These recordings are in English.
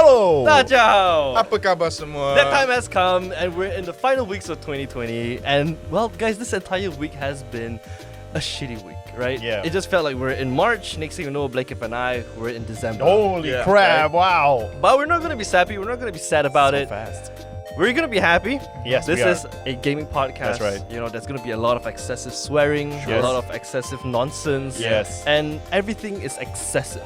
Hello! Tajao! Apa khabar semua? That time has come, and we're in the final weeks of 2020. And, well, guys, this entire week has been a shitty week, right? Yeah. It just felt like we're in March. Next thing you know, Blake and I, we're in December. Holy crap, wow. But we're not going to be sappy. We're not going to be sad about So it. fast. We're going to be happy. Yes, This we are. is a gaming podcast. That's right. You know, there's going to be a lot of excessive swearing, a Yes. lot of excessive nonsense. Yes. And everything is excessive.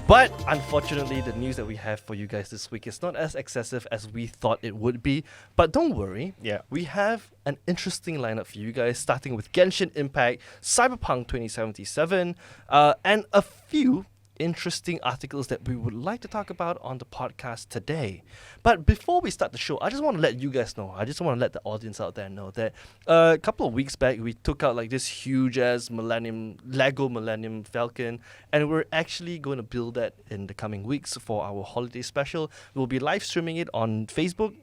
But unfortunately, the news that we have for you guys this week is not as excessive as we thought it would be. But don't worry. Yeah. We have an interesting lineup for you guys, starting with Genshin Impact, Cyberpunk 2077, and a few interesting articles that we would like to talk about on the podcast today. But before we start the show, I just want to let you guys know, I just want to let the audience out there know that a couple of weeks back, we took out like this huge-ass Lego Millennium Falcon, and we're actually going to build that in the coming weeks for our holiday special. We'll be live streaming it on Facebook,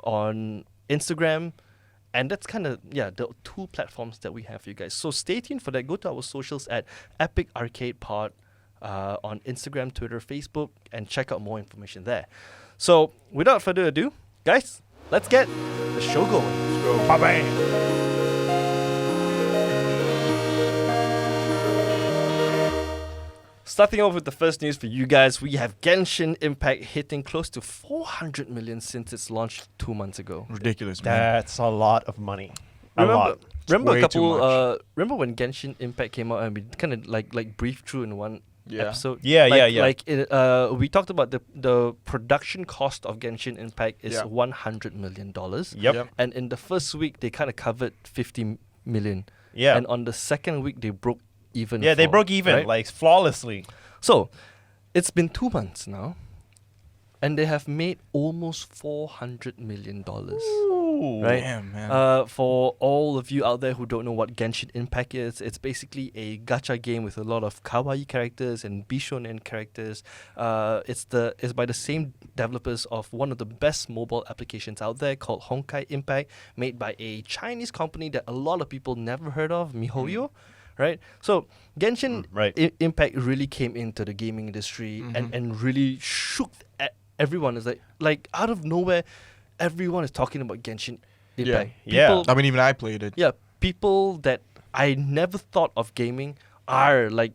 on Instagram, and that's kind of, the two platforms that we have for you guys. So stay tuned for that. Go to our socials at Epic Arcade Pod on Instagram, Twitter, Facebook, and check out more information there. So without further ado, guys, let's get the show going. Let's go. Bye-bye. Starting off with the first news for you guys, we have Genshin Impact hitting close to 400 million since its launch 2 months ago. Ridiculous, man. That's a lot of money. Remember way a too couple. much. Remember when Genshin Impact came out and we kind of like briefed through in one episode. Yeah. We talked about the production cost of Genshin Impact is Yeah. $100 million. Yep. And in the first week, they kind of covered 50 million. Yeah. And on the second week, they broke even. Yeah, they broke even, right? like, flawlessly. So, it's been 2 months now, and they have made almost $400 million. Ooh. Right? Damn, man. For all of you out there who don't know what Genshin Impact is, it's basically a gacha game with a lot of kawaii characters and bishonen characters. It's by the same developers of one of the best mobile applications out there called Honkai Impact, made by a Chinese company that a lot of people never heard of, MiHoYo. Right? So Genshin Impact really came into the gaming industry and really shook everyone. It's like out of nowhere, everyone is talking about Genshin Impact. Yeah. People, I mean, even I played it. yeah, people that I never thought of gaming are like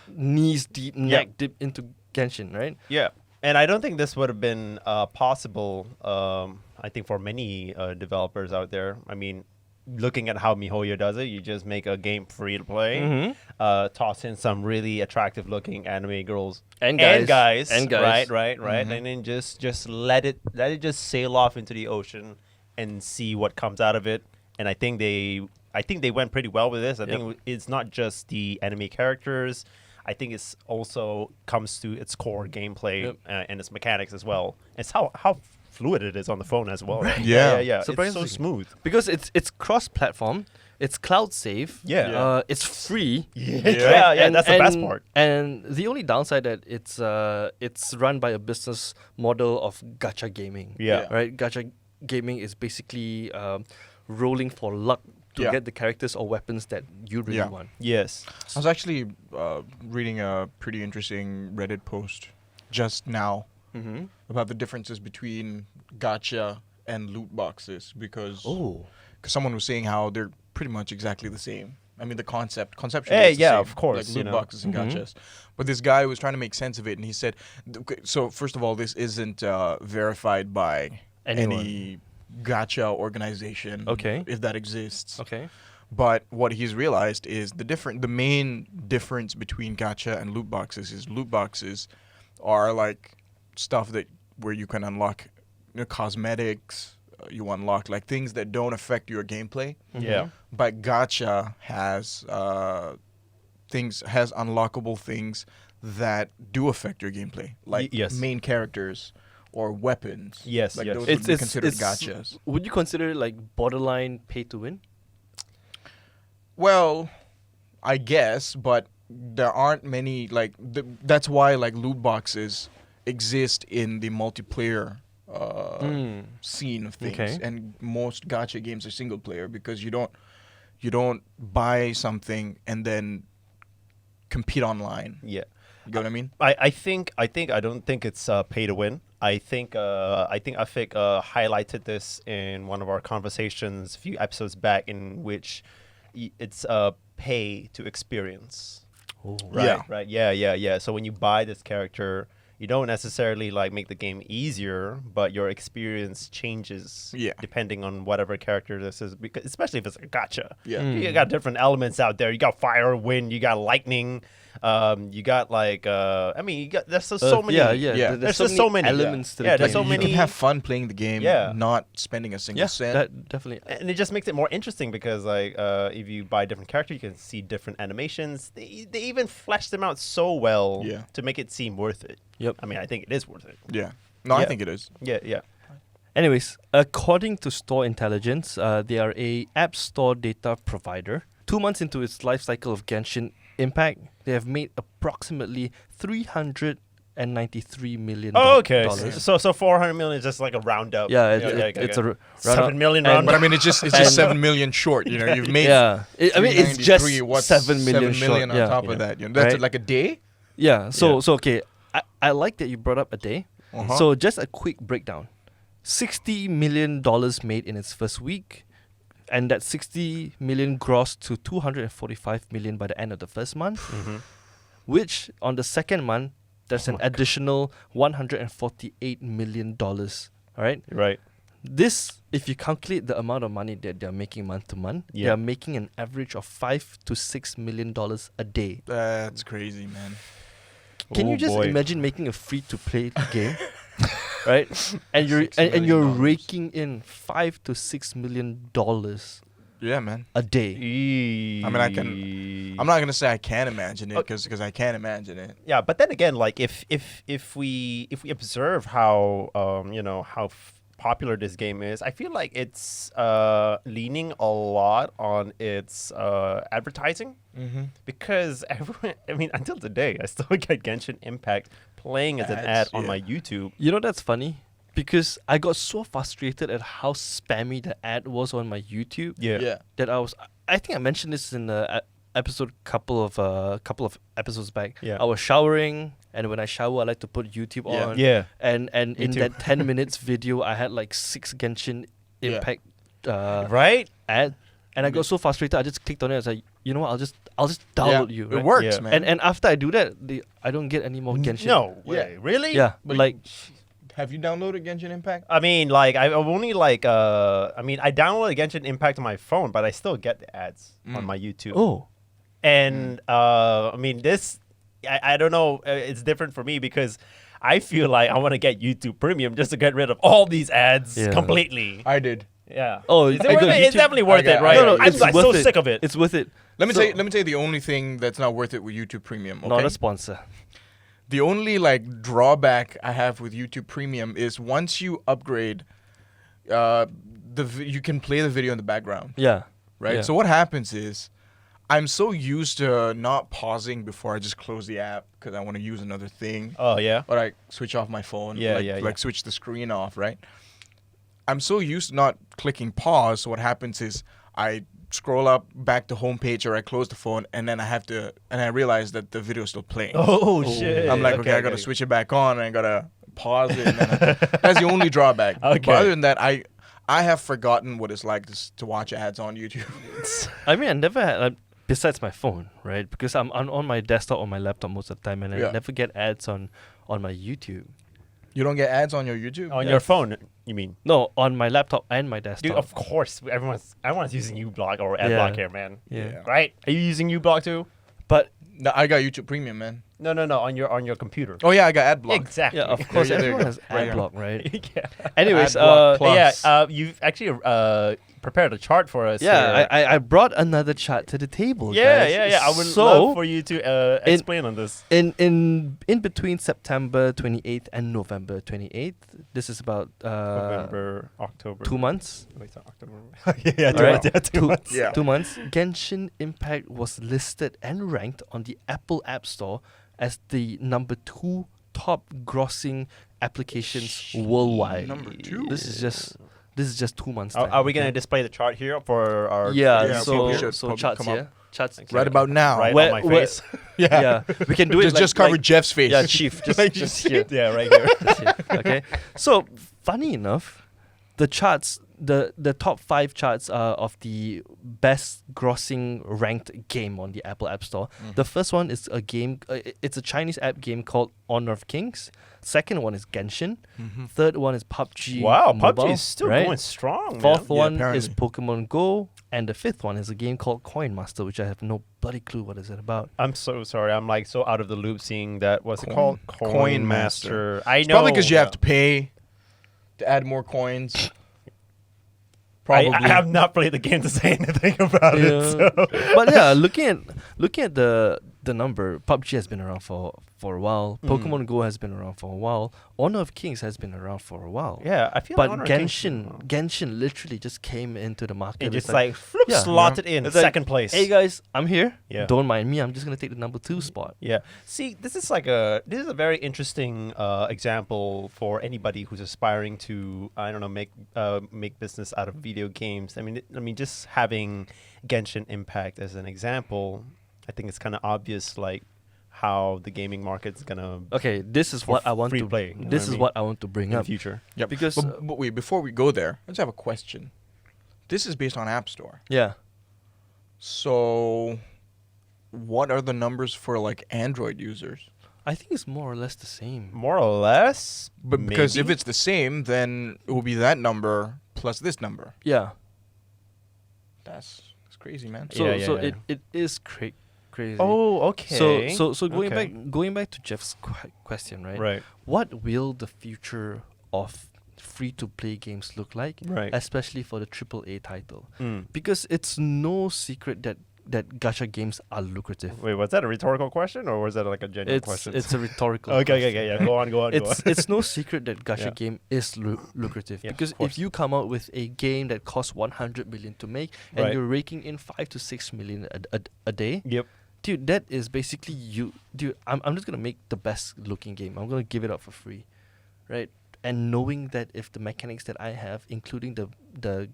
knees deep, neck deep into Genshin, right? Yeah. And I don't think this would have been possible, I think, for many developers out there. I mean, looking at how MiHoYo does it, you just make a game free to play, toss in some really attractive looking anime girls And guys. right, and then just let it just sail off into the ocean and see what comes out of it. And I think they went pretty well with this. I think it's not just the anime characters. I think it's also comes to its core gameplay and its mechanics as well. It's how fluid it is on the phone as well. Right? Yeah. It's so Surprisingly. smooth. Because it's cross-platform, it's cloud safe, Yeah. it's free. Yeah, And- that's the best part. And the only downside that it's run by a business model of gacha gaming. Yeah. Right? Gacha gaming is basically rolling for luck to Yeah. get the characters or weapons that you really Yeah. want. Yes. I was actually reading a pretty interesting Reddit post just now about the differences between gacha and loot boxes because someone was saying how they're pretty much exactly the same. I mean, the conceptually, Hey, it's the yeah, same, of course, like you loot know. boxes and gachas. But this guy was trying to make sense of it, and he said, okay, so first of all, this isn't verified by any gacha organization, if that exists. Okay. But what he's realized is the main difference between gacha and loot boxes is loot boxes are like stuff where you can unlock cosmetics, you unlock like things that don't affect your gameplay. Yeah. But gacha has unlockable things that do affect your gameplay, like yes. main characters or weapons. Yes, like yes. those would be considered gachas. Would you consider it like borderline pay to win? Well, I guess, but there aren't many that's why like loot boxes exist in the multiplayer scene of things, and most gacha games are single player because you don't buy something and then compete online. Yeah. You know what I mean? I don't think it's pay to win. I think Afik highlighted this in one of our conversations a few episodes back, in which it's pay to experience. Oh. Right. Yeah. So when you buy this character, you don't necessarily like make the game easier, but your experience changes depending on whatever character this is. Because especially if it's a gacha, you got different elements out there. You got fire, wind, you got lightning. You got like there's just so many. There's just so many elements to the game. There's so many. You can have fun playing the game, not spending a single cent. That definitely. And it just makes it more interesting because like if you buy a different character, you can see different animations. They even flesh them out so well to make it seem worth it. Yep. I mean, I think it is worth it. Yeah. No, I think it is. Yeah. Anyways, according to Store Intelligence, they are a app store data provider. 2 months into its life cycle of Genshin Impact, they have made approximately $393 million. Oh, okay. So 400 million is just like a round up. Yeah, it's a 7 million round But up. I mean, it's just 7 million short. You know, you've made. It's just 7 million million short. on top of that. You know, that's like a day. Yeah. So okay, I like that you brought up a day. So just a quick breakdown: $60 million made in its first week, and that 60 million grossed to 245 million by the end of the first month. Which on the second month, there's an additional $148 million. All right. Right. This, if you calculate the amount of money that they're making month to month, they are making an average of $5 to $6 million a day. That's crazy, man. Can you just imagine making a free-to-play game, right? And you're raking in $5 to $6 million. Yeah, man. A day. I mean, I'm not gonna say I can't imagine it because I can't imagine it. Yeah, but then again, like if we observe how how popular this game is, I feel like it's leaning a lot on its advertising, because everyone. I mean, until today, I still get Genshin Impact playing as an ad on my YouTube. You know that's funny, because I got so frustrated at how spammy the ad was on my YouTube. Yeah. That I think I mentioned this in the episode couple of episodes back. Yeah. I was showering, and when I shower, I like to put YouTube on. Yeah. And in that 10 minutes video, I had like 6 Genshin Impact right ad, and I got so frustrated. I just clicked on it. I was like, you know what? I'll just download you. Right? It works, Yeah. man. And after I do that, I don't get any more Genshin. No way. Really? Yeah. But Like, have you downloaded Genshin Impact? I mean, like I've only like I downloaded Genshin Impact on my phone, but I still get the ads on my YouTube. oh. And I mean, this I don't know. It's different for me because I feel like I want to get YouTube Premium just to get rid of all these ads completely. I did. Yeah. Oh, It's definitely worth it, right? No, I'm it's like worth so it. sick of it. It's worth it. Let me tell you the only thing that's not worth it with YouTube Premium. Okay? Not a sponsor. The only like drawback I have with YouTube Premium is once you upgrade, you can play the video in the background. Yeah. Right. Yeah. So what happens is, I'm so used to not pausing before I just close the app because I want to use another thing. Oh yeah. Or I switch off my phone. Yeah. Like switch the screen off. Right. I'm so used to not clicking pause. So what happens is I scroll up back to homepage, or I close the phone, and then I realize that the video is still playing. Oh shit. I'm like, okay, I gotta switch it back on, and I gotta pause it. And then that's the only drawback. Okay. But other than that, I have forgotten what it's like to watch ads on YouTube. I mean, I never had, besides my phone, right? Because I'm on my desktop or my laptop most of the time, and I never get ads on my YouTube. You don't get ads on your YouTube? On your phone, you mean? No, on my laptop and my desktop. Dude, of course, everyone's using uBlock or AdBlock here, man. Yeah. Right? Are you using uBlock too? But No, I got YouTube Premium, man. No, on your computer. Oh yeah, I got AdBlock. Exactly. yeah, of course, there you everyone go. has Right here. AdBlock, right? Yeah. Anyways, AdBlock Plus. You've actually prepared a chart for us. yeah, here. I brought another chart to the table. Yeah, guys. yeah. I would So, love for you to explain on this. in between September 28th and November 28th, this is about November, October. 2 months. Wait, it's October. yeah, 2 Alright. months. Yeah, 2 months. Yeah. 2 months. Genshin Impact was listed and ranked on the Apple App Store as the number 2 top grossing applications worldwide. Number 2? This is just 2 months. Are time, we gonna okay? display the chart here for our? Yeah. Yeah, so probably should so probably charts come up. here. charts. Right about now. Right Where- on my where- face. Yeah, we can do it. Just cover Jeff's face. Yeah, Chief. Just here. Yeah, right here. Just here. Okay. So funny enough, the charts, the top 5 charts of the best grossing ranked game on the Apple App Store. The first one is a game. It's a Chinese app game called Honor of Kings. Second one is Genshin. Third one is PUBG. Wow, Mobile, PUBG is still right? going strong, Fourth man. one apparently. is Pokemon Go, and the fifth one is a game called Coin Master, which I have no bloody clue what is it about. I'm so sorry. I'm like so out of the loop seeing that. What's it Coin- called? Coin Master. I It's know. probably because you have to pay to add more coins. Probably. I have not played the game to say anything about it. So. But yeah, looking at the number, PUBG has been around for a while. Pokemon Go has been around for a while. Honor of Kings has been around for a while. Yeah, I feel But like Honor of Kings- Genshin literally just came into the market. It It's just like floop, yeah. slotted in It's like, second place. hey guys, I'm here. Yeah. Don't mind me. I'm just gonna take the number 2 spot. Yeah. See, this is a very interesting example for anybody who's aspiring to make business out of video games. I mean, just having Genshin Impact as an example, I think it's kind of obvious like how the gaming market's gonna Okay, this is For what I want free to. play, you know This what I is mean? what I want to bring in the up. future. Yep. Because But wait, before we go there, let's have a question. This is based on App Store. yeah, So, what are the numbers for like Android users? I think it's more or less the same. More or less, But because if maybe? it's the same, then it will be that number plus this number. Yeah. That's crazy, man. So Yeah, yeah. it is crazy. Oh, okay. So going Okay. back to Jeff's question, right? Right. What will the future of free to play games look like, Right. especially for the AAA title? Mm. Because it's no secret that gacha games are lucrative. Wait, was that a rhetorical question or was that like a genuine question? It's a rhetorical okay, question. yeah. Go on. It's no secret that gacha Yeah. game is lucrative, Yeah, because of course. if you come out with a game that costs 100 million to make and Right. you're raking in 5 to 6 million a day, Yep. dude, that is basically you. Dude, I'm just gonna make the best looking game. I'm gonna give it out for free, right? And knowing that if the mechanics that I have, including the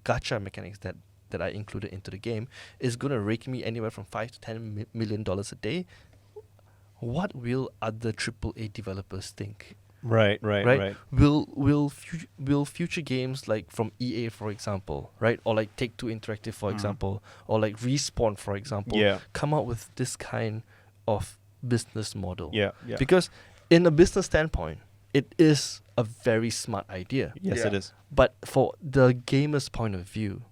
gacha mechanics that I included into the game, is gonna rake me anywhere from $5 to $10 million a day, what will other AAA developers think? Right. Will future games like from EA, for example, right, or like Take-Two Interactive, for example, or like Respawn, for example, Yeah. come out with this kind of business model? Yeah. Because in a business standpoint, it is a very smart idea. Yes, Yeah. it is. But for the gamer's point of view,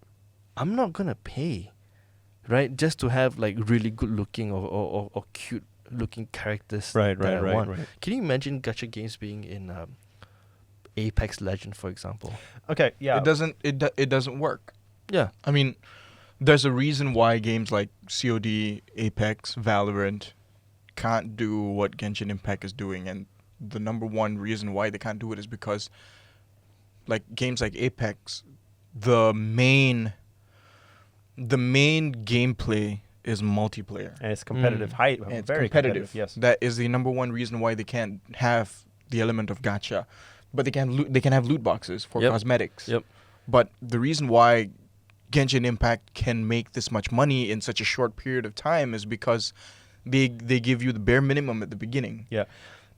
I'm not gonna pay, right, just to have like really good looking or cute looking characters Right. that I want. Can you imagine gacha games being in Apex Legend, for example? Okay. Yeah. It doesn't work. Yeah. I mean, there's a reason why games like COD, Apex, Valorant can't do what Genshin Impact is doing, and the number one reason why they can't do it is because, like games like Apex, the main gameplay is multiplayer. And it's competitive. And it's Very competitive. Yes. That is the number one reason why they can't have the element of gacha, but they can have loot boxes for Yep. cosmetics. Yep. But the reason why Genshin Impact can make this much money in such a short period of time is because they give you the bare minimum at the beginning. Yeah.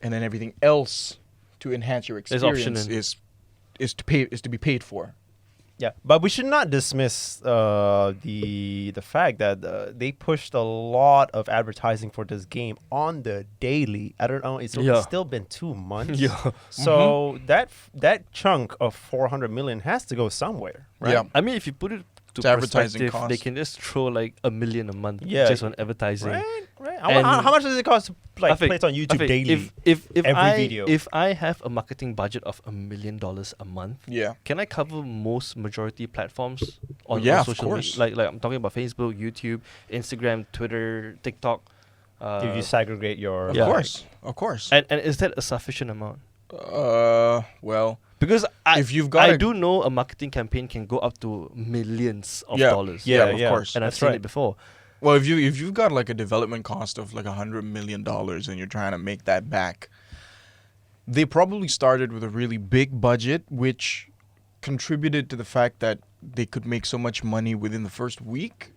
And then everything else to enhance your There's option experience in. is to be paid for. Yeah, but we should not dismiss the fact that they pushed a lot of advertising for this game on the daily. I don't know. It's still been 2 months. Yeah. So that chunk of 400 million has to go somewhere, right? Yeah. I mean, if you put it to It's advertising perspective, they cost. can just throw like $1 million a month Yeah. just on advertising. Right. And How much does it cost to I like think- play it on I YouTube think daily? If every video? If I have a marketing budget of $1 million a month, Yeah. can I cover most majority platforms on, Yeah, on of social course. media? Like I'm talking about Facebook, YouTube, Instagram, Twitter, TikTok. If you segregate your Of Yeah. course. And is that a sufficient amount? Well, Because if you've got I do know a marketing campaign can go up to millions of Yeah. dollars. Yeah, Yeah, of yeah. course. And I've That's seen right. it before. Well, if you've got like a development cost of like $100 million and you're trying to make that back, they probably started with a really big budget, which contributed to the fact that they could make so much money within the first week.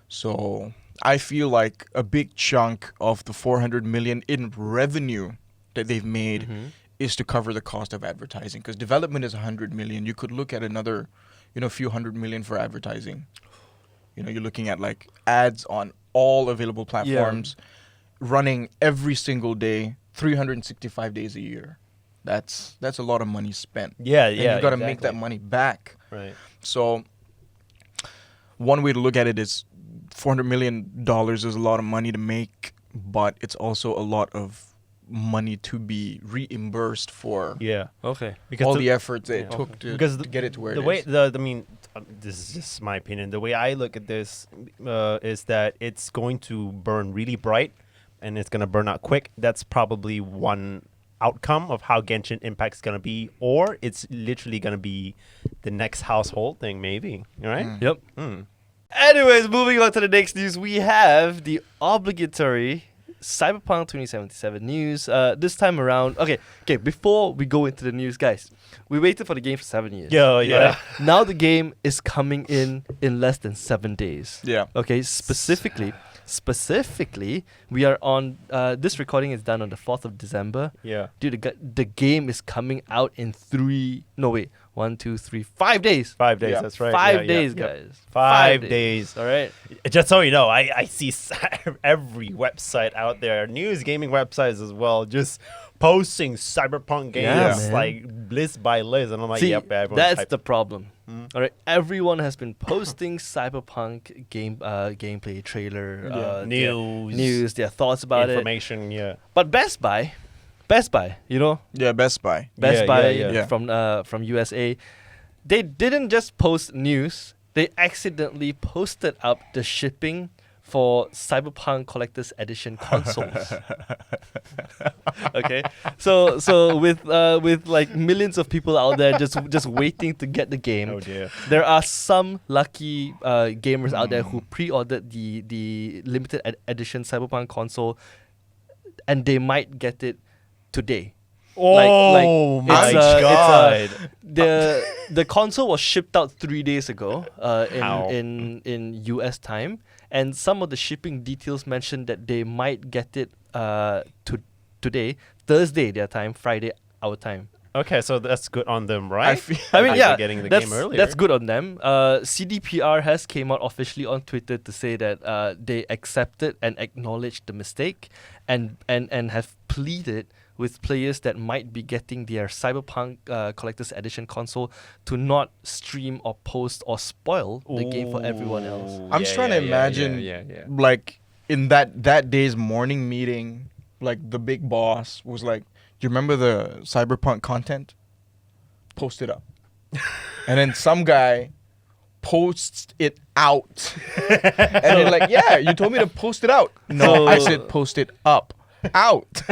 So I feel like a big chunk of the 400 million in revenue that they've made is to cover the cost of advertising. Because development is 100 million. You could look at another, few hundred million for advertising. You're looking at like ads on all available platforms, running every single day, 365 days a year. That's a lot of money spent. Yeah, and you got to make that money back. Right. So one way to look at it is $400 million is a lot of money to make, but it's also a lot of money to be reimbursed for Okay. Because all the efforts it took to get it to where it is. This is just my opinion. The way I look at this is that it's going to burn really bright and it's going to burn out quick. That's probably one outcome of how Genshin Impact is going to be, or it's literally going to be the next household thing, maybe. Right? Yep. Anyways, moving on to the next news, we have the obligatory Cyberpunk 2077 news. This time around, okay. Before we go into the news, guys, we waited for the game for 7 years. Yeah. Now the game is coming in less than 7 days. Yeah. Okay. Specifically, we are on. This recording is done on the 4th of December. Yeah. Dude, the game is coming out in 5 days. 5 days, Yeah. that's right. 5 days, guys. 5 days. All right. Just so you know, I see every website out there, news gaming websites as well, just posting Cyberpunk games man. like list by list. And I'm like, See, yep, everyone's that's hyped. the problem. All right, everyone has been posting Cyberpunk gameplay trailer, news, their thoughts about information, But Best Buy, Yeah, Best Buy. Best Yeah, Buy yeah. from USA, they didn't just post news; they accidentally posted up the shipping for Cyberpunk Collector's Edition consoles. Okay, so with like millions of people out there just waiting to get the game. Oh dear. There are some lucky gamers out there who pre-ordered the limited edition Cyberpunk console, and they might get it today. Oh my god! The console was shipped out 3 days ago in US time, and some of the shipping details mentioned that they might get it today, Thursday their time, Friday our time. Okay, so that's good on them, right? I mean, yeah, getting the that's, game earlier. that's good on them. CDPR has came out officially on Twitter to say that they accepted and acknowledged the mistake, and have pleaded with players that might be getting their Cyberpunk Collector's Edition console to not stream or post or spoil the game for everyone else. I'm just trying to imagine, like, in that day's morning meeting, like, the big boss was like, do you remember the Cyberpunk content? Post it up. And then some guy posts it out. And they're like, yeah, you told me to post it out. No, I said post it up. Out.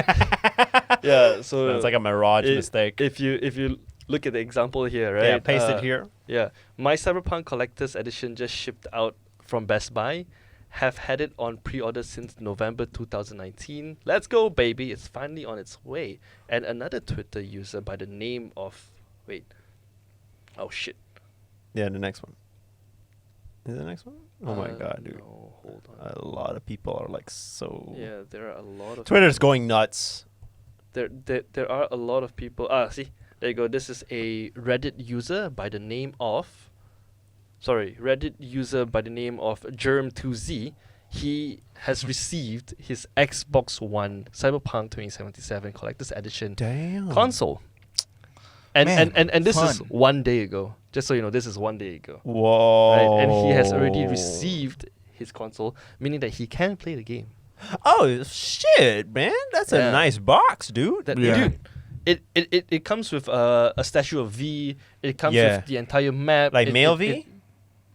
Yeah, so it's like a mirage mistake. If you look at the example here, right? Yeah, paste it here. Yeah, my Cyberpunk Collector's Edition just shipped out from Best Buy. Have had it on pre-order since November 2019. Let's go, baby! It's finally on its way. And another Twitter user by the name of oh shit. Yeah, the next one. Is it the next one? Oh my god, dude. No, hold on. A lot of people are like so. Yeah, there are a lot of. Twitter's going nuts. There are a lot of people. See, there you go. This is a Reddit user by the name of. Reddit user by the name of Germ2Z. He has received his Xbox One Cyberpunk 2077 Collector's Edition console. And this is 1 day ago. Just so you know, this is 1 day ago. Whoa. Right? And he has already received his console, meaning that he can play the game. Oh shit, man! That's a nice box, dude. Dude, it comes with a statue of V. It comes with the entire map. Like male V.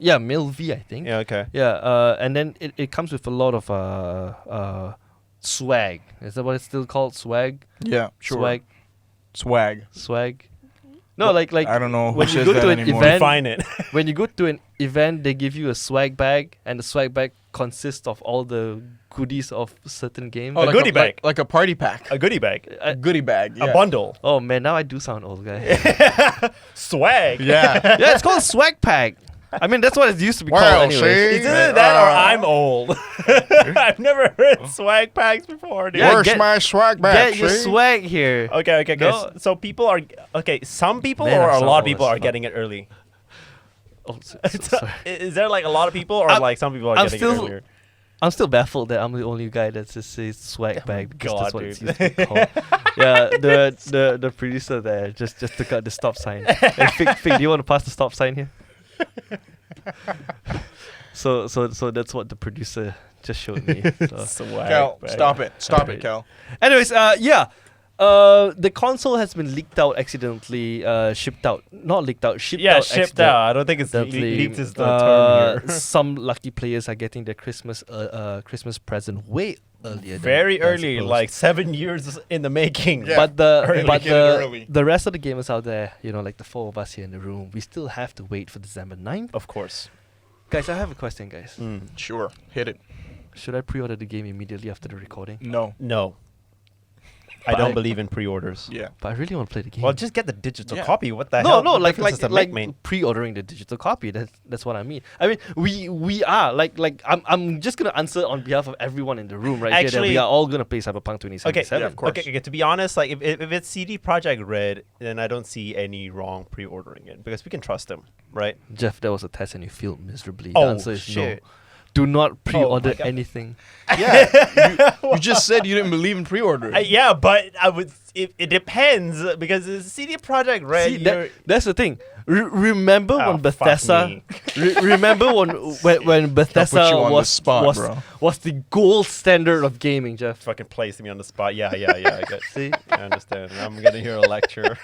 Yeah, male V, I think. Yeah, okay. Yeah, and then it comes with a lot of swag. Is that what it's still called? Swag? Yeah, sure. Swag. No, like I don't know when who you says go to that an anymore. event. Define it. When you go to an event, they give you a swag bag, and the swag bag consists of all the goodies of certain games. Oh, a goodie bag. Like a party pack. A goodie bag. A goodie bag. Yeah. A bundle. Oh man, now I do sound old, guy. Swag. Yeah. Yeah, it's called a swag pack. I mean, that's what it used to be Well, called anyway. see? It's either that or I'm old. I've never heard swag packs before, dude. Yeah, Where's get- my swag back? Get your see? swag here. Okay. No. So people are some people Men or are a so lot of people old, are it's getting it early. Oh, sorry. Is there like a lot of people or I'm- like some people are I'm getting still- it earlier? I'm still baffled that I'm the only guy that just says swag bag because God, that's what it dude. used to be called. Yeah, the producer there just took out the stop sign. Hey, Fig, do you want to pass the stop sign here? So that's what the producer just showed me. So. Swag Cal, bag. stop it. Stop Alright. it, Cal. Anyways, the console has been leaked out accidentally, shipped out. Not leaked out, shipped out. Shipped out. I don't think it's accidentally. leaked is the term here. Some lucky players are getting their Christmas present way earlier. Very than early, supposed. like 7 years in the making. Yeah. But the Early, but get it early. the rest of the gamers out there, like the 4 of us here in the room, we still have to wait for December 9th. Of course. Guys, I have a question, guys. Sure. Hit it. Should I pre-order the game immediately after the recording? No. No. I don't believe in pre-orders. Yeah. But I really want to play the game. Well, just get the digital Yeah. copy. What the no, hell? no, What like difference does it like make, man? pre-ordering the digital copy. That's what I mean. I mean, we are like I'm just gonna answer on behalf of everyone in the room right here that we Actually- are all gonna play Cyberpunk 2077. Yeah, of course. Okay, to be honest, like if it's CD Projekt Red, then I don't see any wrong pre-ordering it because we can trust them, right? Jeff, that was a test and you failed miserably. Oh, The answer is shit. no. Do not pre-order God. anything. Yeah. you just said you didn't believe in pre-order. Yeah, but I would. It depends because it's CD Projekt Red. See, that's the thing. Remember Oh, when fuck Bethesda? me. Remember when Bethesda you on the was spot, bro. was the gold standard of gaming, Jeff? fucking placing me on the spot. Yeah, I get. See. I understand. I'm gonna hear a lecture.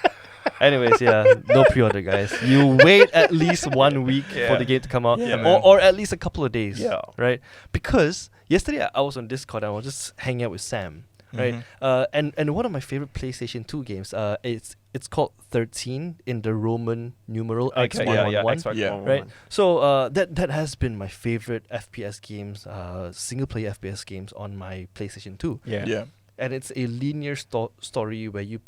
Anyways, yeah, no pre-order, guys. You wait at least 1 week for Yeah. the game to come out, Yeah, man. or at least a couple of days. Yeah. Right. Because yesterday I was on Discord and I was just hanging out with Sam. Right. And one of my favorite PlayStation 2 games. It's called 13 in the Roman numeral X111. X111. Yeah. Right. So that has been my favorite FPS games, single player FPS games on my PlayStation 2. Yeah. And it's a linear story where you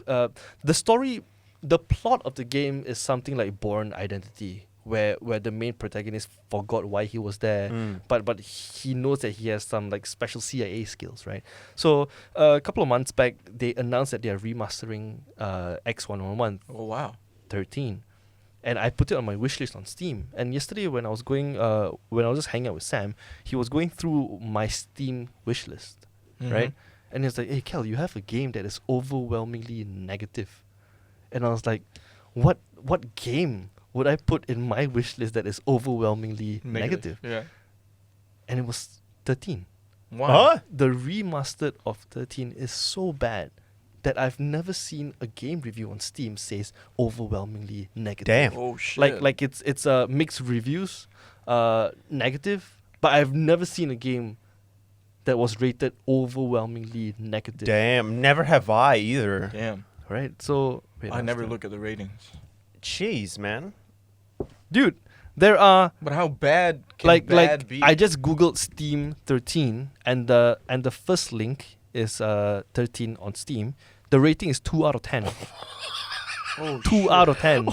the plot of the game is something like Born Identity, where the main protagonist forgot why he was there, but he knows that he has some like special CIA skills, right? So a couple of months back, they announced that they are remastering X111 Oh wow. 13, and I put it on my wishlist on Steam. And yesterday, when I was just hanging out with Sam, he was going through my Steam wishlist, right? And he's like, "Hey, Kel, you have a game that is overwhelmingly negative." And I was like, what game would I put in my wish list that is overwhelmingly negative? Yeah. And it was 13. Wow. Huh? The remastered of 13 is so bad that I've never seen a game review on Steam says overwhelmingly negative. Damn. Oh shit. Like it's mixed reviews, negative, but I've never seen a game that was rated overwhelmingly negative. Damn. Never have I either. Damn. Right? So wait, I I'm never still- look at the ratings. Jeez, man. Dude, there are But how bad can like bad be? I just googled Steam 13 and the first link is 13 on Steam. The rating is 2 out of 10. oh, 2 out of 10.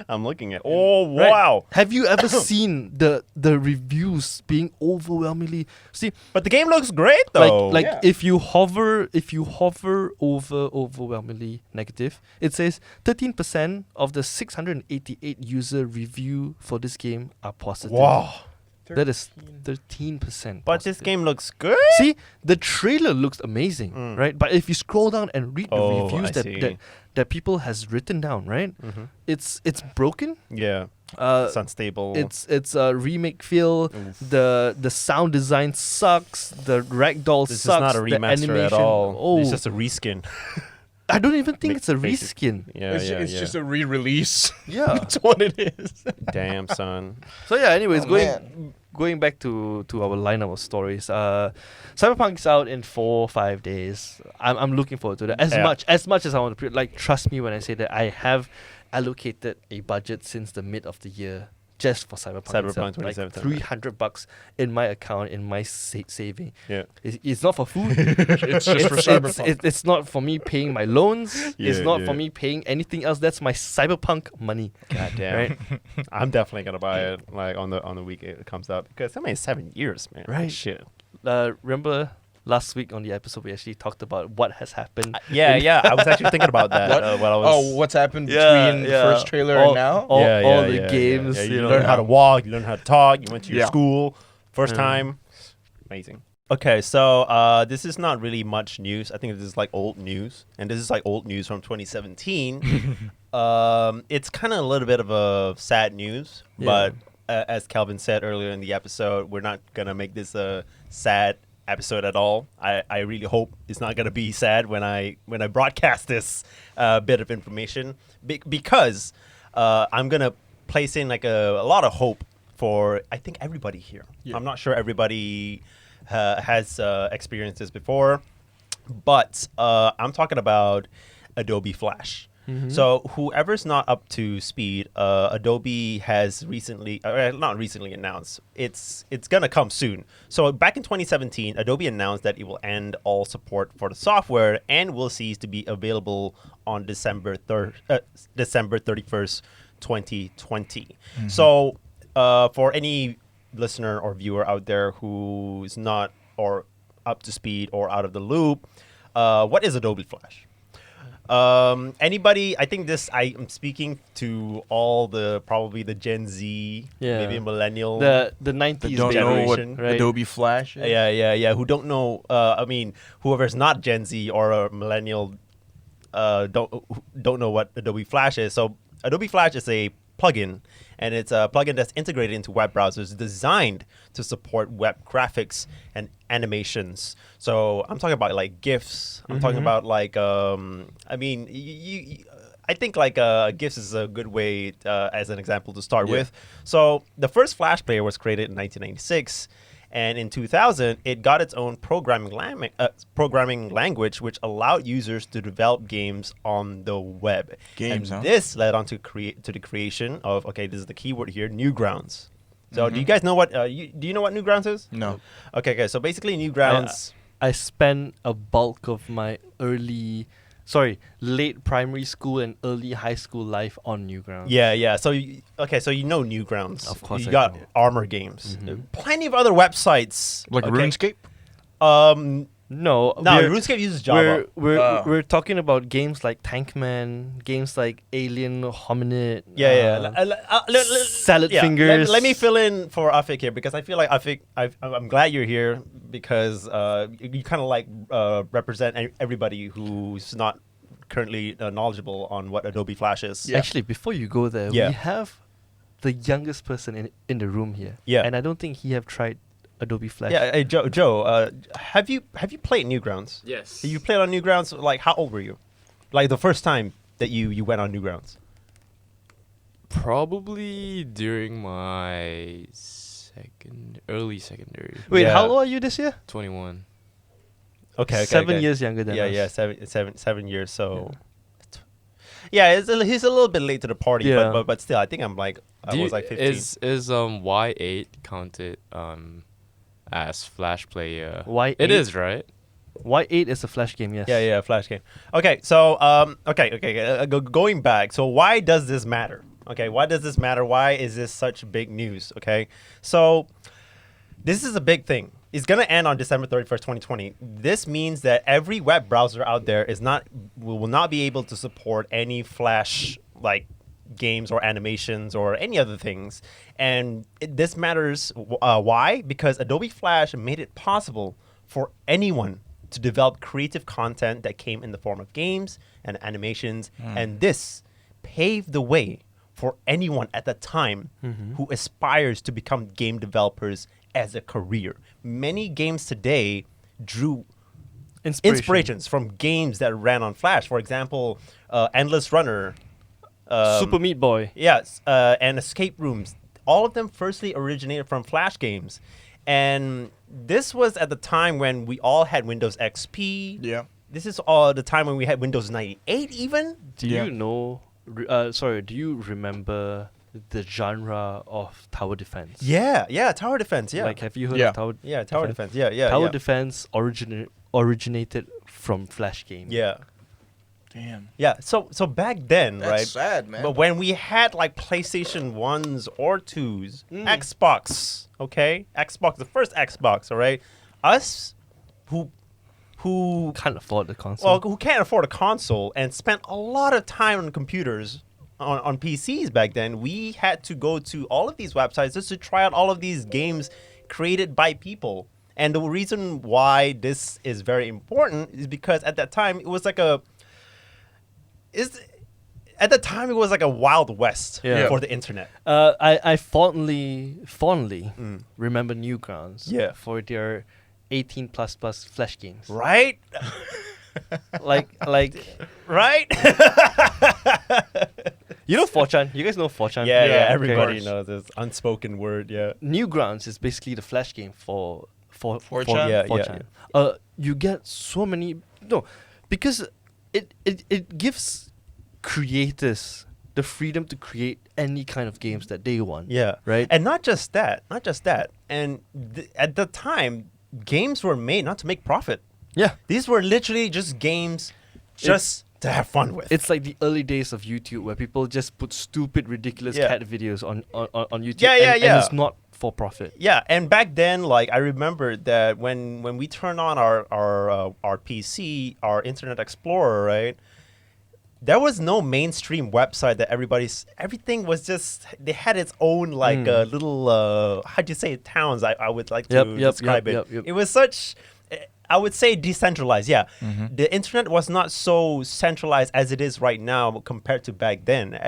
I'm looking at. Oh Right. wow. Have you ever seen the reviews being overwhelmingly see But the game looks great though. like Yeah. if you hover over overwhelmingly negative, it says 13% of the 688 user review for this game are positive. wow. That is 13%. But this positive. game looks good. See, the trailer looks amazing, right? But if you scroll down and read the Oh, reviews I see. that people has written down, right? It's broken. Yeah. It's unstable. It's a remake feel. Oof. The sound design sucks. The ragdoll This sucks. is not a the remaster animation, at all. Oh, It's just a reskin. I don't even think it's a Basic- reskin. Yeah, it's yeah. just a re-release. Yeah. That's what it is. Damn, son. So yeah. Anyways, Oh, going going back to our lineup of stories, Cyberpunk is out in 4-5 days. I'm looking forward to that as Yeah. much as I want to trust me when I say that I have allocated a budget since the mid of the year just for Cyberpunk. Cyberpunk itself. 2077. Like $300 in my account, in my saving. Yeah. It's not for food. It's just for Cyberpunk. It's not for me paying my loans. It's Yeah, not yeah. for me paying anything else. That's my Cyberpunk money. God damn. Right? I'm definitely gonna buy it like on the week it comes out because I mean 7 years, man. Right. Shit. Remember last week on the episode we actually talked about what has happened. Yeah. I was actually thinking about that What? while I was. What's happened Yeah, between the yeah. first trailer All- and now? all- the games, Yeah. you You know. learn how to walk. You learn how to talk. You went to your Yeah. school first Yeah. time. Amazing. Okay, so this is not really much news. I think this is like old news, and this is like old news from 2017. It's kind of a little bit of a sad news, but as Calvin said earlier in the episode, we're not gonna make this a sad episode at all. I really hope it's not gonna be sad when I broadcast this bit of information because I'm gonna place in like a lot of hope for I think everybody here. Yeah. I'm not sure everybody has experienced this before, but I'm talking about Adobe Flash. So whoever's not up to speed, Adobe has recently, not recently announced, it's gonna come soon. So back in 2017, Adobe announced that it will end all support for the software and will cease to be available on December 31st, 2020. So for any listener or viewer out there who is not or up to speed or out of the loop, what is Adobe Flash? Anybody? I think I am speaking to all probably the Gen Z, maybe millennial, the 90s Don't know what generation, right? Adobe Flash is? yeah, who don't know. I mean, whoever's not Gen Z or a millennial, don't know what Adobe Flash is. So Adobe Flash is a plugin, and it's a plugin that's integrated into web browsers designed to support web graphics and animations. So I'm talking about like GIFs. I'm talking about like I mean I think like GIFs is a good way as an example to start with. So the first Flash player was created in 1996. And in 2000, it got its own programming language, which allowed users to develop games on the web. Games, and huh? this led on to the creation of, okay, this is the keyword here, Newgrounds. So do you guys know what, do you know what Newgrounds is? No. Okay, so basically Newgrounds... I spent a bulk of my late primary school and early high school life on Newgrounds. Yeah. So you know Newgrounds. Of course you I got do. Armor Games. Plenty of other websites. Like okay? RuneScape? No, RuneScape uses Java. we're talking about games like Tankman, games like Alien Hominid. Salad Fingers. Let me fill in for Afik here because I feel like Afik, I'm glad you're here because you kind of like represent everybody who's not currently knowledgeable on what Adobe Flash is. Yeah. Actually, before you go there, Yeah. we have the youngest person in the room here. Yeah. And I don't think he have tried Adobe Flash. Yeah, hey, Joe, have you played Newgrounds? Yes. You played on Newgrounds. Like, how old were you? Like the first time that you went on Newgrounds? Probably during my early secondary. Wait, Yeah. how old are you this year? 21. Okay. 7 years younger than us. Yeah, 7 years. So, yeah, he's a little bit late to the party, Yeah. but still, I think I was like 15. Is Y8 counted as Flash player? Y8? It is, right? Y8 is a Flash game, yes. Yeah, Flash game. Okay, so going back. So why does this matter? Okay, why does this matter? Why is this such big news? Okay, so this is a big thing. It's gonna end on December 31st, 2020. This means that every web browser out there will not be able to support any Flash like games or animations or any other things. And this matters. Why? Because Adobe Flash made it possible for anyone to develop creative content that came in the form of games and animations. And this paved the way for anyone at the time who aspires to become game developers as a career. Many games today drew inspirations from games that ran on Flash. For example, Endless Runner, Super Meat Boy. yes, and Escape Rooms. All of them firstly originated from Flash games. And this was at the time when we all had Windows XP. Yeah. This is all the time when we had Windows 98 even. Do Yeah. you know... do you remember the genre of tower defense. Yeah, tower defense. Yeah, Like, have you heard Yeah. of tower? yeah, tower defense. Yeah. Tower defense originated from Flash game. Yeah, Damn. yeah. So back then, That's right? sad, man. But when we had like PlayStation 1s or 2s, Xbox, okay? Xbox, the first Xbox, all right? Us who Can't afford the console. who can't afford a console and spent a lot of time on computers on PCs back then, we had to go to all of these websites just to try out all of these games created by people. And the reason why this is very important is because at that time it was like a Wild West Yeah. for the internet. I fondly remember Newgrounds. Yeah. For their 18 plus Flash games. Right? like Right? you know 4chan. You guys know 4chan. Yeah, Yeah, of everybody course. knows this unspoken word, yeah. Newgrounds is basically the Flash game for 4chan? Yeah, 4chan. You get so many because it gives creators the freedom to create any kind of games that they want. Yeah. Right? And not just that. And at the time, games were made not to make profit. Yeah. These were literally just games just to have fun with. It's like the early days of YouTube where people just put stupid, ridiculous Yeah. cat videos on YouTube. Yeah, and yeah. it's not for profit. Yeah, and back then, like I remember that when we turned on our PC, our Internet Explorer, right? There was no mainstream website that everything was just, they had its own like little how'd you say towns, I would like to describe it. Yep. It was such, I would say decentralized. Yeah, the internet was not so centralized as it is right now compared to back then.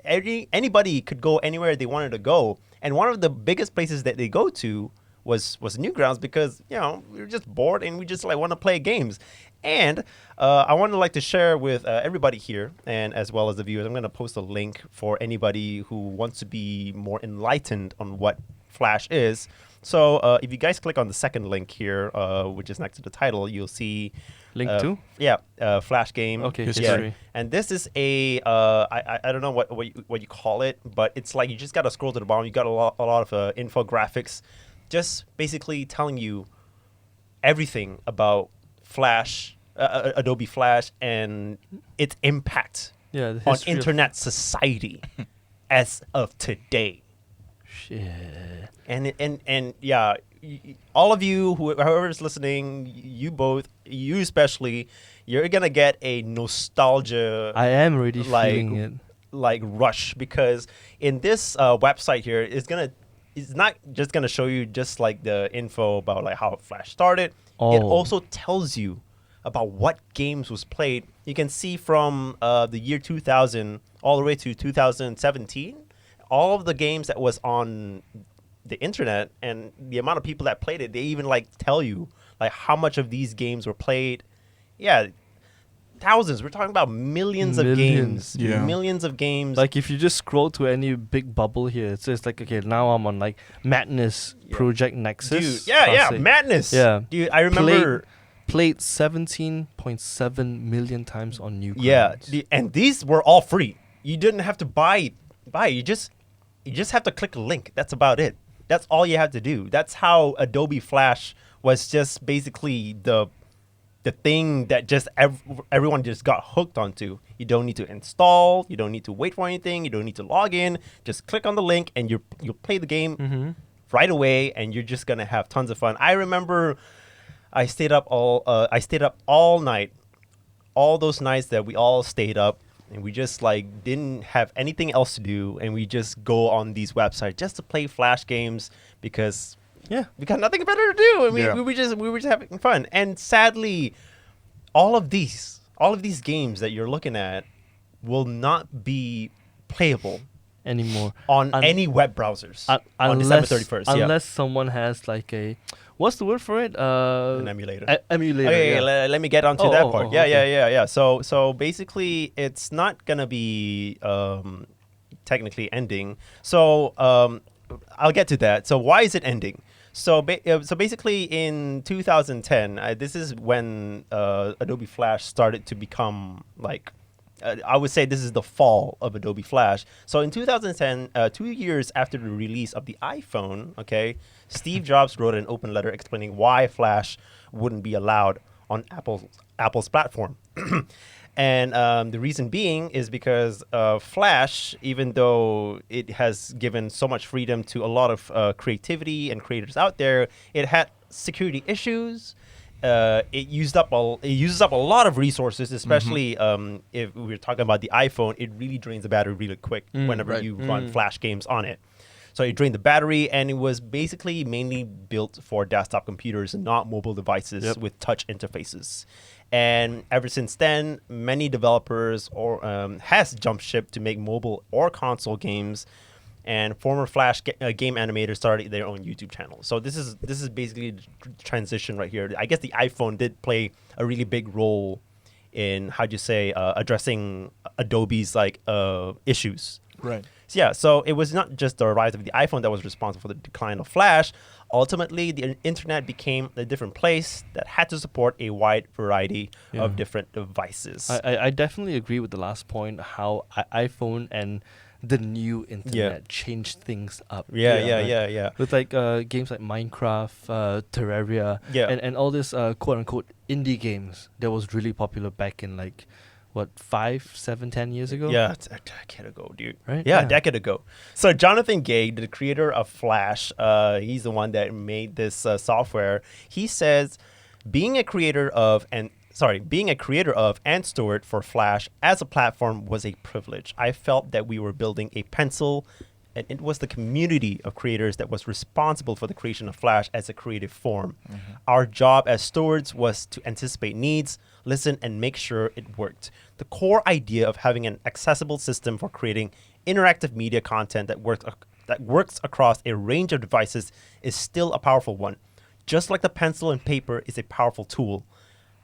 Anybody could go anywhere they wanted to go, and one of the biggest places that they go to was Newgrounds, because we were just bored and we just like want to play games. And I want to like to share with everybody here, and as well as the viewers, I'm going to post a link for anybody who wants to be more enlightened on what Flash is. So if you guys click on the second link here, which is next to the title, you'll see Link to? Flash game. Okay, Yeah. history. And this is I don't know what you call it, but it's like you just got to scroll to the bottom. You got a lot of infographics, just basically telling you everything about Flash, Adobe Flash, and its impact Yeah, the on history of- internet society as of today. Shit. And yeah, all of you, whoever's listening, you both, you especially, you're gonna get a nostalgia I am already like feeling it. like rush, because in this website here, it's not just gonna show you just like the info about like how Flash started. It Oh. also tells you about what games was played. You can see from the year 2000 all the way to 2017, all of the games that was on the internet and the amount of people that played it. They even like tell you like how much of these games were played. Yeah, thousands. We're talking about millions of Millions. games. Yeah. Millions of games. Like if you just scroll to any big bubble here, it says like, okay, now I'm on like Madness Project Nexus. Dude, yeah, Classic. madness. Yeah. Dude, I remember. Played 17.7 million times on Newgrounds. Yeah, and these were all free. You didn't have to buy. You just have to click a link. That's about it. That's all you have to do. That's how Adobe Flash was just basically the thing that just everyone just got hooked onto. You don't need to install. You don't need to wait for anything. You don't need to log in. Just click on the link and you'll play the game right away, and you're just gonna have tons of fun. I remember I stayed up all night. All those nights that we all stayed up, and we just like didn't have anything else to do, and we just go on these websites just to play Flash games because we got nothing better to do, and we were just having fun. And sadly, all of these games that you're looking at will not be playable Anymore. on any web browsers on December 31st. Unless someone has like a, what's the word for it? An emulator. Emulator. Okay, yeah. let me get onto that part. Okay. Yeah. So basically, it's not gonna be technically ending. So I'll get to that. So why is it ending? So basically, in 2010, this is when Adobe Flash started to become like I would say this is the fall of Adobe Flash. So in 2010, 2 years after the release of the iPhone, okay, Steve Jobs wrote an open letter explaining why Flash wouldn't be allowed on Apple's platform. And the reason being is because Flash, even though it has given so much freedom to a lot of creativity and creators out there, it had security issues. It uses up a lot of resources, especially if we're talking about the iPhone. It really drains the battery really quick whenever you run Flash games on it. So it drained the battery, and it was basically mainly built for desktop computers and not mobile devices with touch interfaces. And ever since then, many developers has jumped ship to make mobile or console games. And former Flash game animators started their own YouTube channel. So this is basically the transition right here. I guess the iPhone did play a really big role in addressing Adobe's issues. Right. So yeah, so it was not just the rise of the iPhone that was responsible for the decline of Flash. Ultimately, the internet became a different place that had to support a wide variety of different devices. I definitely agree with the last point, how iPhone and the new internet changed things up. Yeah. With games like Minecraft, Terraria, and all this quote unquote indie games that was really popular back in 5, 7, 10 years ago? Yeah, it's a decade ago, dude. Right? Yeah, a decade ago. So Jonathan Gay, the creator of Flash, he's the one that made this software. He says, being a creator of and steward for Flash as a platform was a privilege. I felt that we were building a pencil, and it was the community of creators that was responsible for the creation of Flash as a creative form. Our job as stewards was to anticipate needs, listen, and make sure it worked. The core idea of having an accessible system for creating interactive media content that works across a range of devices is still a powerful one. Just like the pencil and paper is a powerful tool.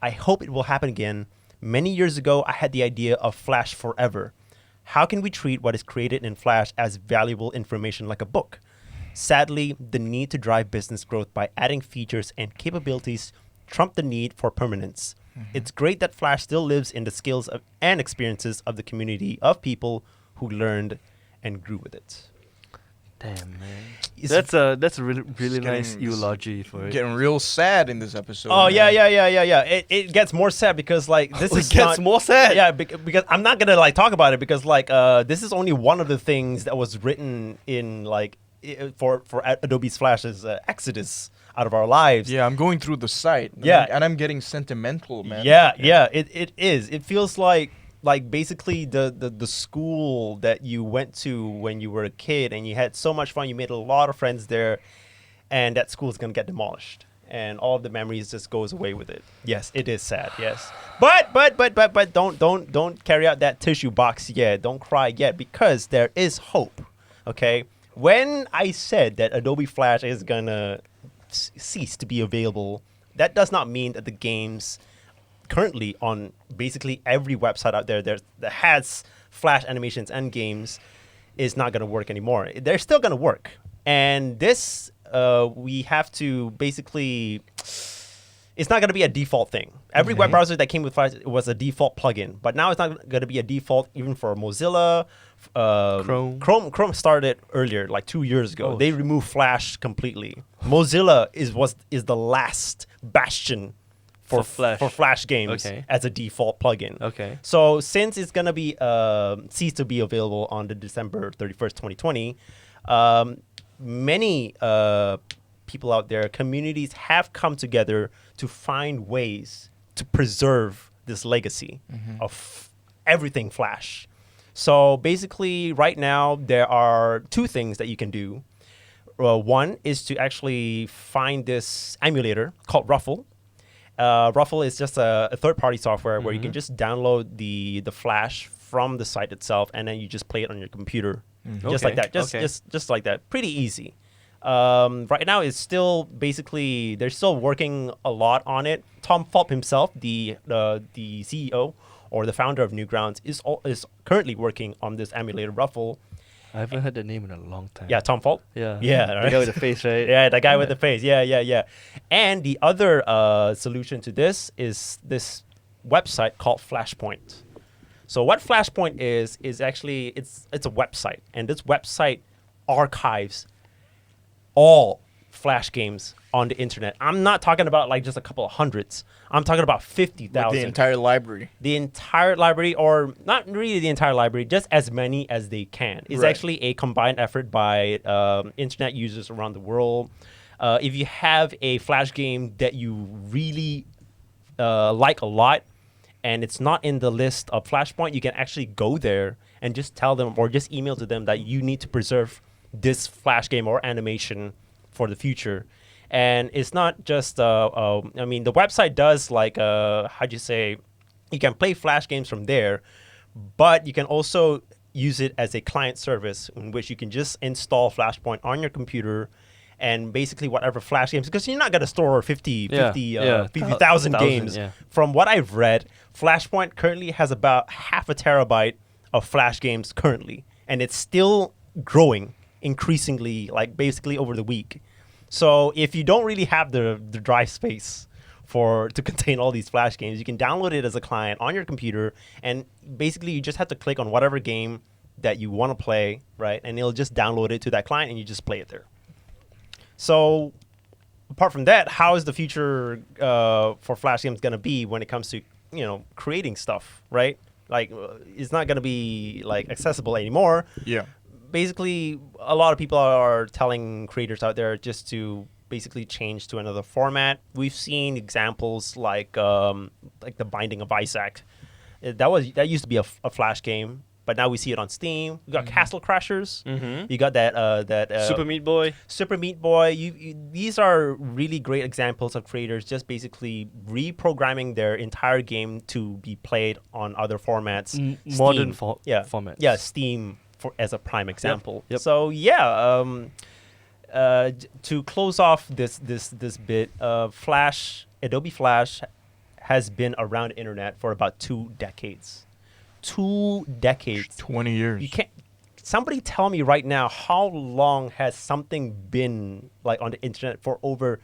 I hope it will happen again. Many years ago, I had the idea of Flash Forever. How can we treat what is created in Flash as valuable information like a book? Sadly, the need to drive business growth by adding features and capabilities trumped the need for permanence. It's great that Flash still lives in the skills and experiences of the community of people who learned and grew with it. Damn, man. That's a really nice eulogy for it. Getting real sad in this episode. Oh, man. Yeah. It gets more sad because this gets more sad. Yeah, because I'm not gonna talk about it because this is only one of the things that was written in for Adobe's Flash's exodus out of our lives. Yeah, I'm going through the site. Yeah, and I'm getting sentimental, man. Yeah. It is. It feels like basically the school that you went to when you were a kid and you had so much fun, you made a lot of friends there, and that school is going to get demolished and all of the memories just goes away with it. Yes, it is sad. Yes. But don't carry out that tissue box yet. Don't cry yet because there is hope. Okay? When I said that Adobe Flash is going to cease to be available, that does not mean that the games currently on basically every website out there that has Flash animations and games is not going to work anymore. They're still going to work. And this, we have to basically, it's not going to be a default thing. Every web browser that came with Flash was a default plugin, but now it's not going to be a default even for Mozilla. Chrome started earlier, 2 years ago. They removed Flash completely. Mozilla is the last bastion for Flash games as a default plugin. Okay. So since it's gonna be cease to be available on the December 31st, 2020, many people out there, communities have come together to find ways to preserve this legacy of everything Flash. So basically, right now there are two things that you can do. One is to actually find this emulator called Ruffle. Ruffle is just a third-party software where you can just download the Flash from the site itself, and then you just play it on your computer, just like that. Just like that. Pretty easy. Right now, it's still basically they're still working a lot on it. Tom Fulp himself, the CEO or the founder of Newgrounds, is currently working on this emulator Ruffle. I haven't heard the name in a long time. Yeah, Tom Fulp? Yeah. Right? The guy with the face, right? Yeah, the guy with the face. Yeah. And the other solution to this is this website called Flashpoint. So what Flashpoint is actually it's a website, and this website archives all Flash games on the internet. I'm not talking about like just a couple of hundreds. I'm talking about 50,000. Like the entire library. The entire library, or not really the entire library, just as many as they can. It's Right. actually a combined effort by internet users around the world. If you have a Flash game that you really like a lot, and it's not in the list of Flashpoint, you can actually go there and just tell them, or just email to them, that you need to preserve this Flash game or animation for the future. And it's not just, I mean, the website does like, how'd you say, you can play Flash games from there, but you can also use it as a client service in which you can just install Flashpoint on your computer, and basically whatever Flash games, because you're not going to store 50,000 games. Yeah. From what I've read, Flashpoint currently has about half a terabyte of Flash games currently, and it's still growing increasingly, like basically over the week. So if you don't really have the drive space to contain all these Flash games, you can download it as a client on your computer, and basically you just have to click on whatever game that you want to play, right? And it'll just download it to that client, and you just play it there. So apart from that, how is the future for Flash games going to be when it comes to, creating stuff, right? Like, it's not going to be like accessible anymore. Yeah. Basically, a lot of people are telling creators out there just to basically change to another format. We've seen examples like the Binding of Isaac. That used to be a Flash game, but now we see it on Steam. We got Castle Crashers. Mm-hmm. You got that Super Meat Boy. Super Meat Boy. These are really great examples of creators just basically reprogramming their entire game to be played on other formats. Modern Steam. formats. Yeah, Steam as a prime example. Yep. So to close off this bit, Adobe Flash has been around the internet for about 2 decades. 2 decades. 20 years. You can't. Somebody tell me right now, how long has something been like on the internet for over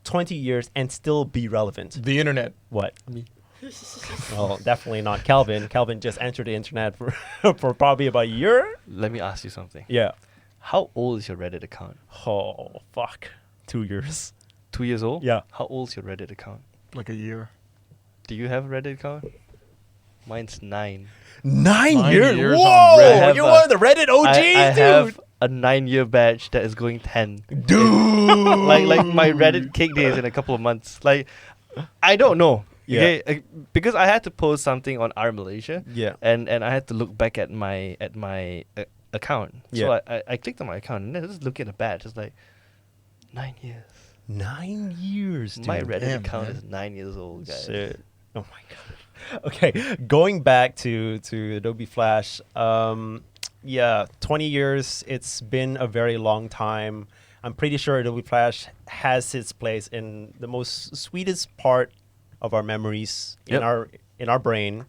20 years and still be relevant? The internet. What? Me. Well, definitely not Calvin. Calvin just entered the internet for for probably about a year. Let me ask you something. Yeah. How old is your Reddit account? Oh, fuck. 2 years. 2 years old? Yeah. How old is your Reddit account? Like a year. Do you have a Reddit account? Mine's 9. 9 years? years Whoa! on Reddit. I have You're a- one of the Reddit OGs, I dude! have a 9-year badge that is going 10. Dude! like my Reddit cake day is in a couple of months. Like, I don't know. Yeah. Okay, because I had to post something on our Malaysia, Yeah. and I had to look back at my account. So Yeah. I clicked on my account and then I just look at the badge. It's like 9 years. 9 years, dude. My Reddit Damn, account man. is 9 years old, guys. Shit. Oh my god. Okay, going back to Adobe Flash. 20 years. It's been a very long time. I'm pretty sure Adobe Flash has its place in the most sweetest part of our memories Yep. in our brain.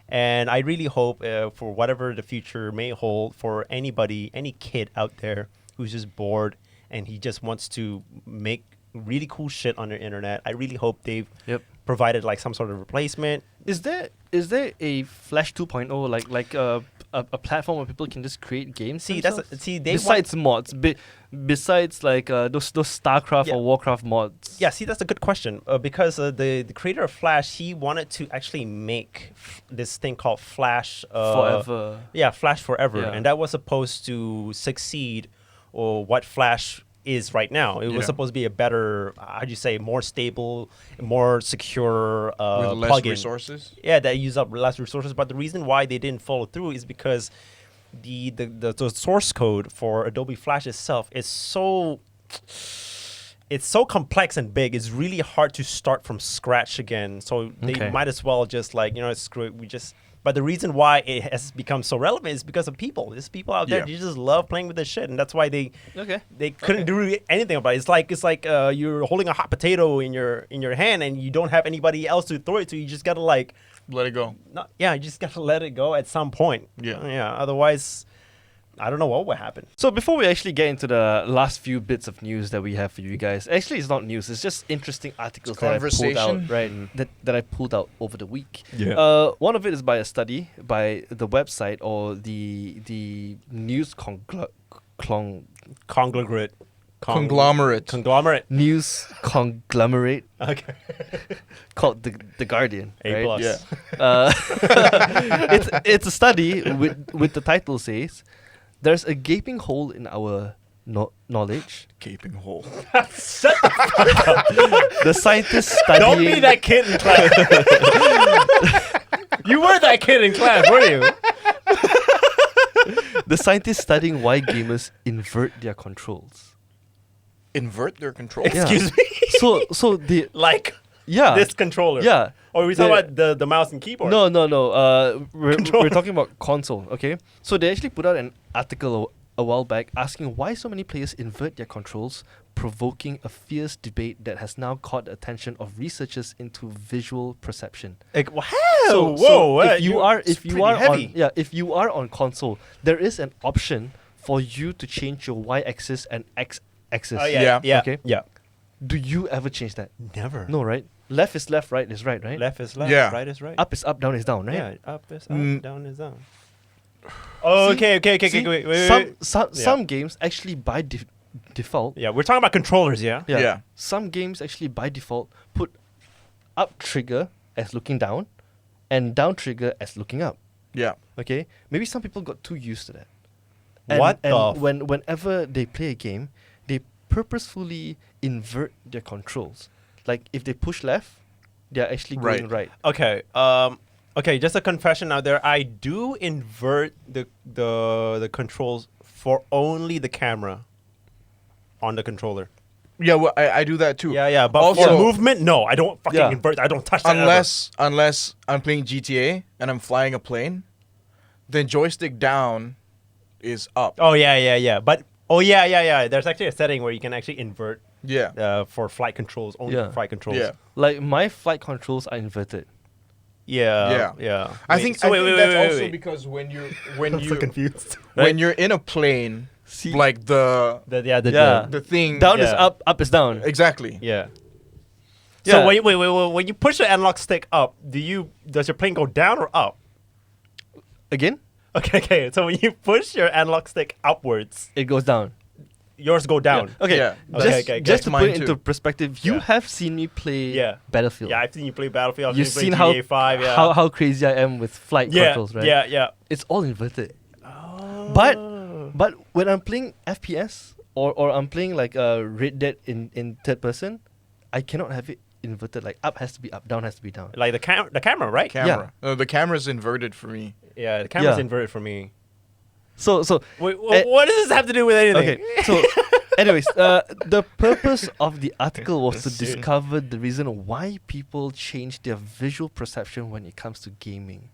And I really hope for whatever the future may hold for anybody, any kid out there who's just bored and he just wants to make really cool shit on the internet. I really hope they've Yep. provided like some sort of replacement. Is there a Flash 2.0 like a platform where people can just create games? They besides mods, besides like those StarCraft Yeah. or Warcraft mods. Yeah, see, that's a good question because the creator of Flash, he wanted to actually make this thing called Flash Forever. Yeah, Flash Forever, Yeah. and that was supposed to succeed or what Flash is right now. It was Yeah. supposed to be a better, how'd you say, more stable, more secure With less plugin. resources. Yeah, that use up less resources. But the reason why they didn't follow through is because the source code for Adobe Flash itself is so complex and big. It's really hard to start from scratch again. So they Okay. might as well just like, screw it. But the reason why it has become so relevant is because of people. There's people out there Yeah. who just love playing with this shit, and that's why they Okay. couldn't do anything about it. It's like you're holding a hot potato in your hand, and you don't have anybody else to throw it to. You just gotta Let it go. you just gotta let it go at some point. Yeah. Yeah. Otherwise, I don't know what would happen. So before we actually get into the last few bits of news that we have for you guys, actually it's not news, it's just interesting articles that I pulled out, conversation. right? That I pulled out over the week. Yeah. One of it is by a study by the website or the news Conglomerate. Conglomerate. news conglomerate Okay. called the Guardian. A right? plus. Yeah. It's a study with the title says, "There's a gaping hole in our knowledge." Gaping hole. Shut the The scientists studying. Don't be that kid in class. You were that kid in class, were you? The scientists studying why gamers invert their controls. Invert their control. Yeah. Excuse me. So the Like yeah this controller. yeah. Or we talking about the mouse and keyboard? No. We're Controller. talking about console. Okay. So they actually put out an article a while back asking why so many players invert their controls, provoking a fierce debate that has now caught the attention of researchers into visual perception. Like, wow. So whoa. if you are heavy. if you are on console, there is an option for you to change your y-axis and x-axis. Oh, Yeah. yeah. Okay. Yeah. Do you ever change that? Never. No, right? Left is left, right is right, right? Left is left. Yeah. Right is right. Up is up, down is down, right? Yeah. Up is up. Mm. Down is down. Oh, See- okay. See, Wait. some games actually by default. Yeah, we're talking about controllers, yeah? Yeah. Some games actually by default put up trigger as looking down, and down trigger as looking up. Yeah. Okay, maybe some people got too used to that. What the f- whenever they play a game, they purposefully invert their controls. Like if they push left, they're actually going right. Okay. Okay, just a confession out there. I do invert the controls for only the camera on the controller. Yeah, well, I do that too. Yeah, but Also- for movement, no, I don't fucking Yeah. invert. I don't touch that ever. Unless I'm playing GTA and I'm flying a plane, then joystick down is up. Oh yeah. But yeah. There's actually a setting where you can actually invert Yeah. for flight controls, only Yeah. for flight controls. Yeah. Like my flight controls are inverted. Yeah. I Wait, think so I wait, think wait, that's wait, also wait. because when I'm you so confused. when you're in a plane, See, like the Yeah. the thing down is yeah. up is down. exactly. Yeah. Yeah. So wait. When you push the analog stick up, does your plane go down or up? Again, Okay. So when you push your analog stick upwards, it goes down. yours go down. Yeah. Okay. Yeah. Okay, Just to that's put mine it into too. perspective, you Yeah. have seen me play Yeah. Battlefield. Yeah, I've seen you play Battlefield. I've You've seen seen you play GTA 5. Yeah. how crazy I am with flight controls, right? Yeah. It's all inverted. Oh. But when I'm playing FPS or I'm playing like Red Dead in third person, I cannot have it inverted. Like up has to be up, down has to be down. Like the camera, right? Camera. The camera's inverted for me. Yeah, the camera's Yeah. inverted for me. So Wait, Eh, what does this have to do with anything? okay. So anyways, the purpose of the article was to Serious. discover the reason why people change their visual perception when it comes to gaming.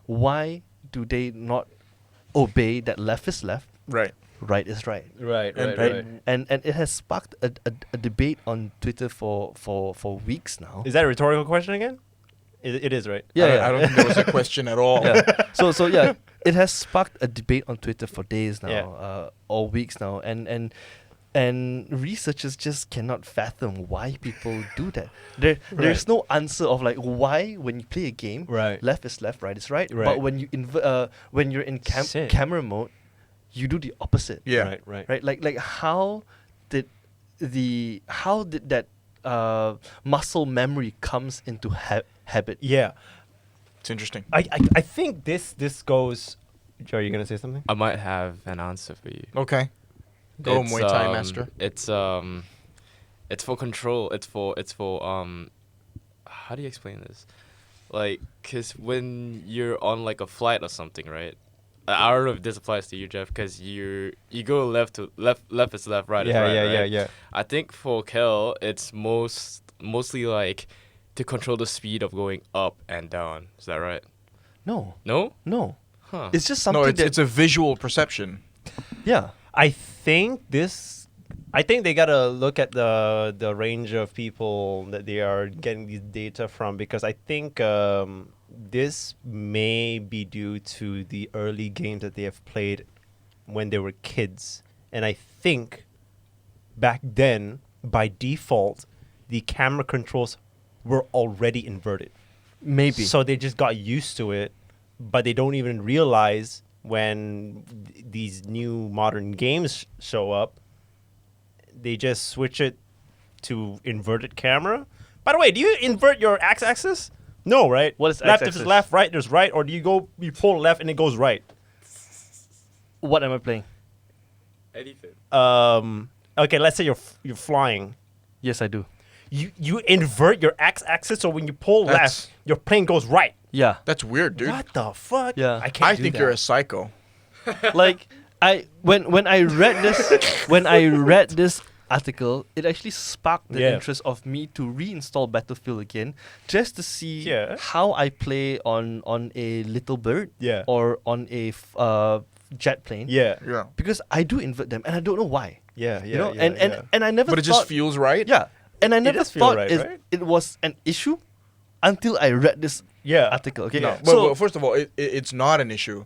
Why do they not obey that left is left, Right. right is right? Right, right. And it has sparked a debate on Twitter for weeks now. Is that a rhetorical question again? It is, right? I don't think there was a question at all. Yeah. So yeah, it has sparked a debate on Twitter for days now, Yeah. or weeks now, and researchers just cannot fathom why people do that. There's no answer of like why when you play a game, Right. left is left, right is right. Right. But when you when you're in Sick. camera mode, you do the opposite. Yeah. Right. Right. Like how did that muscle memory comes into habit? Yeah. It's interesting. I think this goes. Joe, are you gonna say something? I might have an answer for you. Okay. Go Muay Thai master. It's for control. It's for how do you explain this? Like, cause when you're on like a flight or something, right? I don't know if this applies to you, Jeff, cause you go left is left, right is right. Right? yeah. I think for Kel, it's mostly like to control the speed of going up and down. Is that right? No. No? Huh. It's just No, something it's a visual perception. yeah. I think they gotta look at the range of people that they are getting these data from, because I think this may be due to the early games that they have played when they were kids, and I think back then by default the camera controls were already inverted. Maybe. So they just got used to it, but they don't even realize when these new modern games show up, they just switch it to inverted camera. By the way, do you invert your x-axis? No, right? What is left? If x-axis? it's left, right, there's right, or do you pull left and it goes right? What am I playing? Anything. Okay, let's say you're flying. Yes, I do. You invert your x-axis, so when you pull left, your plane goes right. Yeah. That's weird, dude. What the fuck? Yeah. I can't I do think that. you're a psycho. Like when I read this article, it actually sparked the interest of me to reinstall Battlefield again, just to see how I play on a little bird or on a jet plane. Yeah. Because I do invert them and I don't know why. Yeah, You know, and I never But it thought, just feels right. yeah. And I never does feel thought right, right? it was an issue until I read this article. Okay. No, So but first of all, it's not an issue.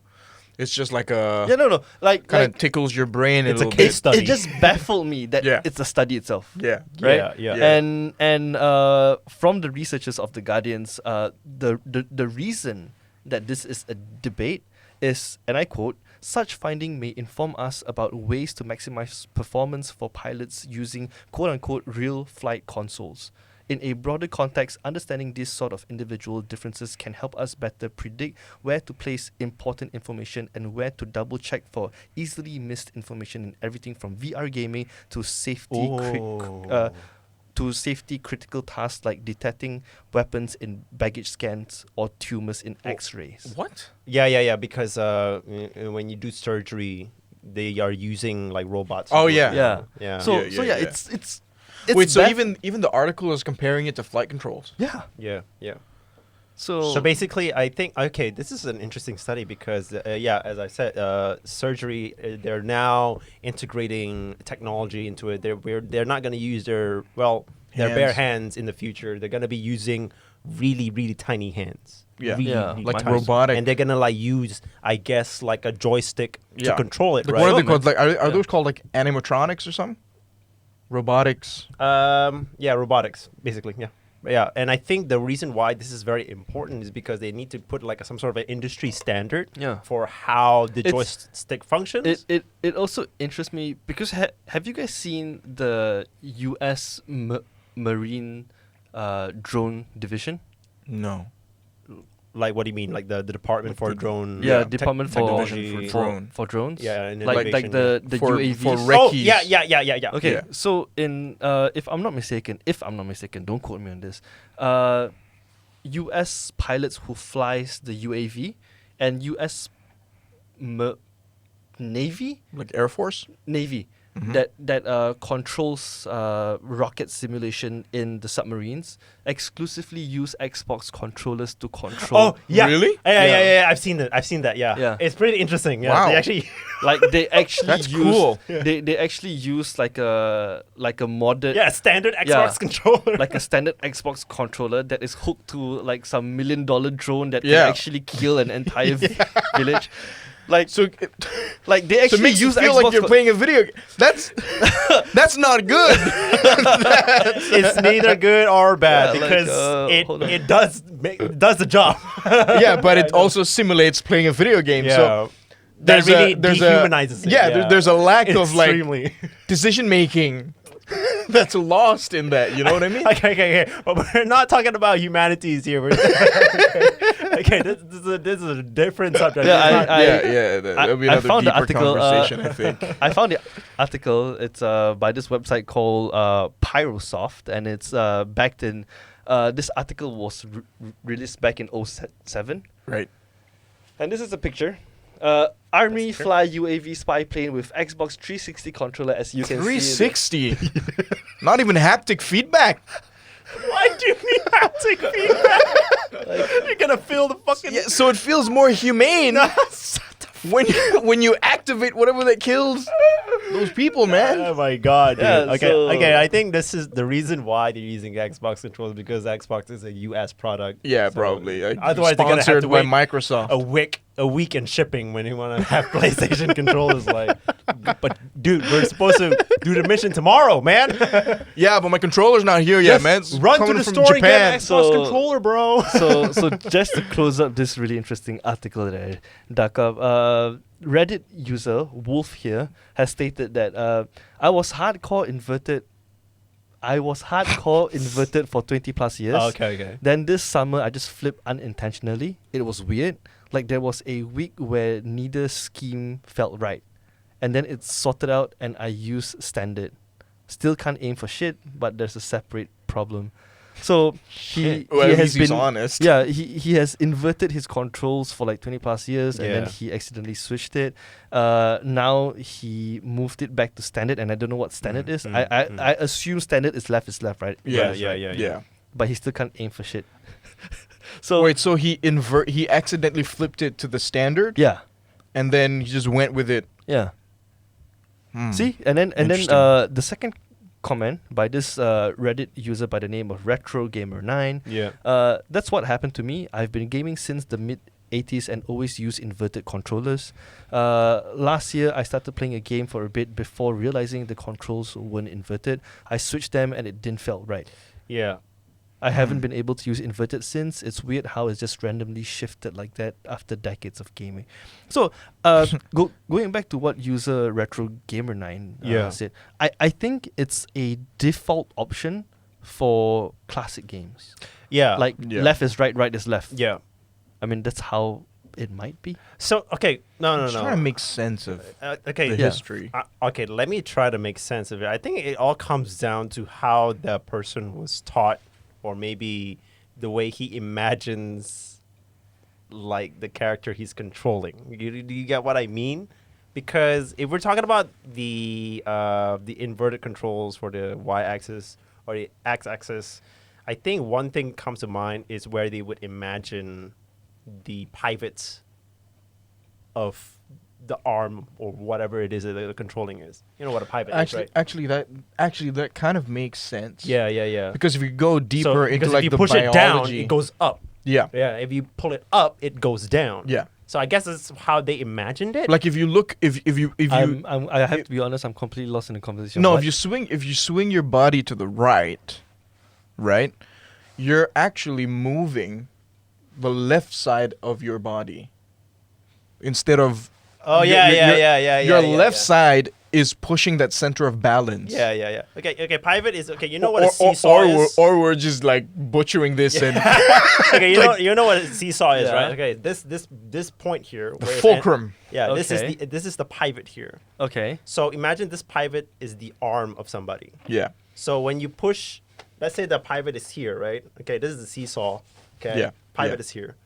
It's just like a no. Like kind of like, tickles your brain. It's a little case bit. study. it just baffled me that it's a study itself. Yeah. Right? Yeah. And from the researchers of the Guardians, the reason that this is a debate is, and I quote, such finding may inform us about ways to maximize performance for pilots using quote-unquote real flight consoles. In a broader context, understanding these sort of individual differences can help us better predict where to place important information and where to double-check for easily missed information in everything from VR gaming to safety critical tasks like detecting weapons in baggage scans or tumors in X-rays. What? Yeah. Because when you do surgery, they are using like robots. Oh, yeah. Yeah. So It's Wait, so baff- even the article is comparing it to flight controls. yeah. yeah. So So basically, I think this is an interesting study because as I said, surgery they're now integrating technology into it. They're not going to use their bare hands in the future. They're going to be using really tiny hands. Yeah. Really, Yeah. really Like tiny. robotic. And they're going to like use, I guess, like a joystick to Yeah. control it. Like, right? what are they called? Like, are those called like animatronics or something? Robotics. Robotics, basically, yeah. And I think the reason why this is very important is because they need to put like some sort of an industry standard for how the joystick functions. It also interests me because have you guys seen the U.S. Marine drone division? No. Like, what do you mean? Like the department for drone? Yeah, department for technology. for drones. Yeah, and like innovation, the For- UAVs. for Oh, recce's. yeah. Okay, Yeah. so in if I'm not mistaken, don't quote me on this. U.S. pilots who flies the UAV and U.S. Navy Like Air Force. that controls rocket simulation in the submarines exclusively use Xbox controllers to control. Oh, yeah. Really? Yeah. I've seen that. Yeah. Yeah. It's pretty interesting. Yeah. Wow. They actually. Like they actually That's use cool. they actually use like a modded Yeah, standard Xbox controller. like a standard Xbox controller that is hooked to like some $1 million drone that Yeah. can actually kill an entire village. Like So like they so it actually makes you use feel Xbox like you're playing a video game. That's not good. It's neither good or bad Yeah, like, because hold on. it does the job. Yeah, but it also simulates playing a video game. So that really there's dehumanizes it. Yeah, there's a lack of like extremely. decision making that's lost in that. You know what I mean? Okay. But we're not talking about humanities here. Okay, this is a different subject. Yeah, It's not- That'll be I another found the deeper article, conversation. I think. I found the article. It's by this website called Pyrosoft, and it's backed in. This article was released back in 2007, Right. and this is a picture. Army fly UAV spy plane with Xbox 360 controller, as you can see. 360. Not even haptic feedback. Why do you need haptic feedback? You're gonna feel the fucking. Yeah, so it feels more humane when you activate whatever that kills those people, man. Oh my god, dude. Yeah, Okay, I think this is the reason why they're using Xbox controllers, because Xbox is a US product. Yeah, So probably. otherwise they're gonna have Sponsored to by wait Microsoft. a week in shipping when you want to have PlayStation controllers. Like, but dude, we're supposed to do the mission tomorrow, man. Yeah, but my controller's not here yet, Just man. It's run to coming the from store and get Japan. an Xbox So- controller, bro. So just to close up this really interesting article that I dug up, Reddit user Wolf here has stated that I was hardcore inverted for 20 plus years. Okay. Then this summer I just flipped unintentionally. It was weird. Like there was a week where neither scheme felt right. And then it's sorted out and I use standard. Still can't aim for shit, but there's a separate problem. So he Well, he at has least he's been honest. yeah, he has inverted his controls for like 20 plus years and then Yeah. he accidentally switched it. Now he moved it back to standard and I don't know what standard is. I assume standard is left, right? Yeah. But he still can't aim for shit. So Wait, so he accidentally flipped it to the standard, yeah. and then he just went with it. Yeah. Hmm. See? And then Interesting. the second comment by this Reddit user by the name of RetroGamer9. Yeah. That's what happened to me. I've been gaming since the mid 80s and always use inverted controllers. Last year, I started playing a game for a bit before realizing the controls weren't inverted. I switched them and it didn't feel right. Yeah. I haven't been able to use inverted since. It's weird how it's just randomly shifted like that after decades of gaming. So, going back to what user RetroGamer9 Yeah. said, I think it's a default option for classic games. Yeah. Like Yeah. left is right, right is left. yeah. I mean, that's how it might be. So okay, no. Just trying to make sense of Okay, the Yeah. history. Okay, let me try to make sense of it. I think it all comes down to how the person was taught, or maybe the way he imagines, like, the character he's controlling. Do you get what I mean? Because if we're talking about the inverted controls for the y-axis or the x-axis, I think one thing comes to mind is where they would imagine the pivots of the arm or whatever it is that the controlling is. You know what a pivot is, right? Actually, that kind of makes sense. Yeah. Because if you go deeper into because like if you the push biology, it down, it goes up. yeah, Yeah, if you pull it up, it goes down. yeah. So I guess that's how they imagined it. Like if you look, if you I have to be honest, I'm completely lost in the conversation. no, What? if you swing your body to the right, you're actually moving the left side of your body instead of. Oh yeah. Your left side is pushing that center of balance. Yeah. Okay. Pivot is okay. You know what a seesaw is. Or we're just like butchering this and Okay, you know what a seesaw is, Yeah. right? Okay, this point here. the where it's fulcrum. Yeah, Okay. this is the pivot here. Okay. So imagine this pivot is the arm of somebody. Yeah. So when you push, let's say the pivot is here, right? Okay, this is the seesaw. Okay. Yeah, Pivot yeah. is here.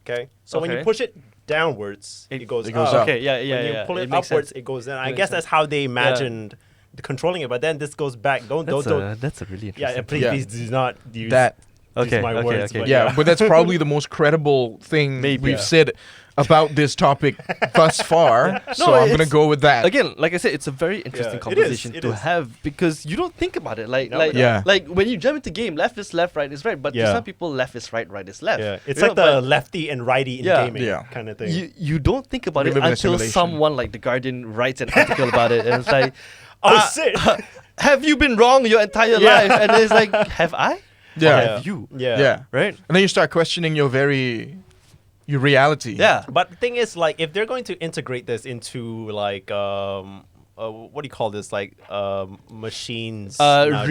Okay. So when you Okay. push it downwards, it goes goes up. up. Okay. Yeah. When you pull it makes upwards, sense. it goes down. It I makes guess sense. that's how they imagined the controlling it. But then this goes back. Don't. That's a really Yeah, interesting. please, Yeah. please do not use That use Okay, my okay, words. okay. But yeah, but that's probably the most credible thing Maybe. we've Yeah. said about this topic thus far. So No, I'm gonna it's- go with that. Again, like I said, it's a very interesting it is, conversation it to is. have because you don't think about it. Like, No, like, no. Yeah. like when you jump into game, left is left, right is right. But to Yeah. some people, left is right, right is left. Yeah, it's You like know, the but lefty and righty in Yeah. gaming Yeah. kind of thing. you don't think about We it live in a until simulation. someone like the Guardian writes an article about it, and it's like, oh shit! have you been wrong your entire Yeah. life? And it's like, have I? Or Yeah. have you? Yeah. Right? And then you start questioning your reality. Yeah. But the thing is, like, if they're going to integrate this into like what do you call this? Like machines, nowadays,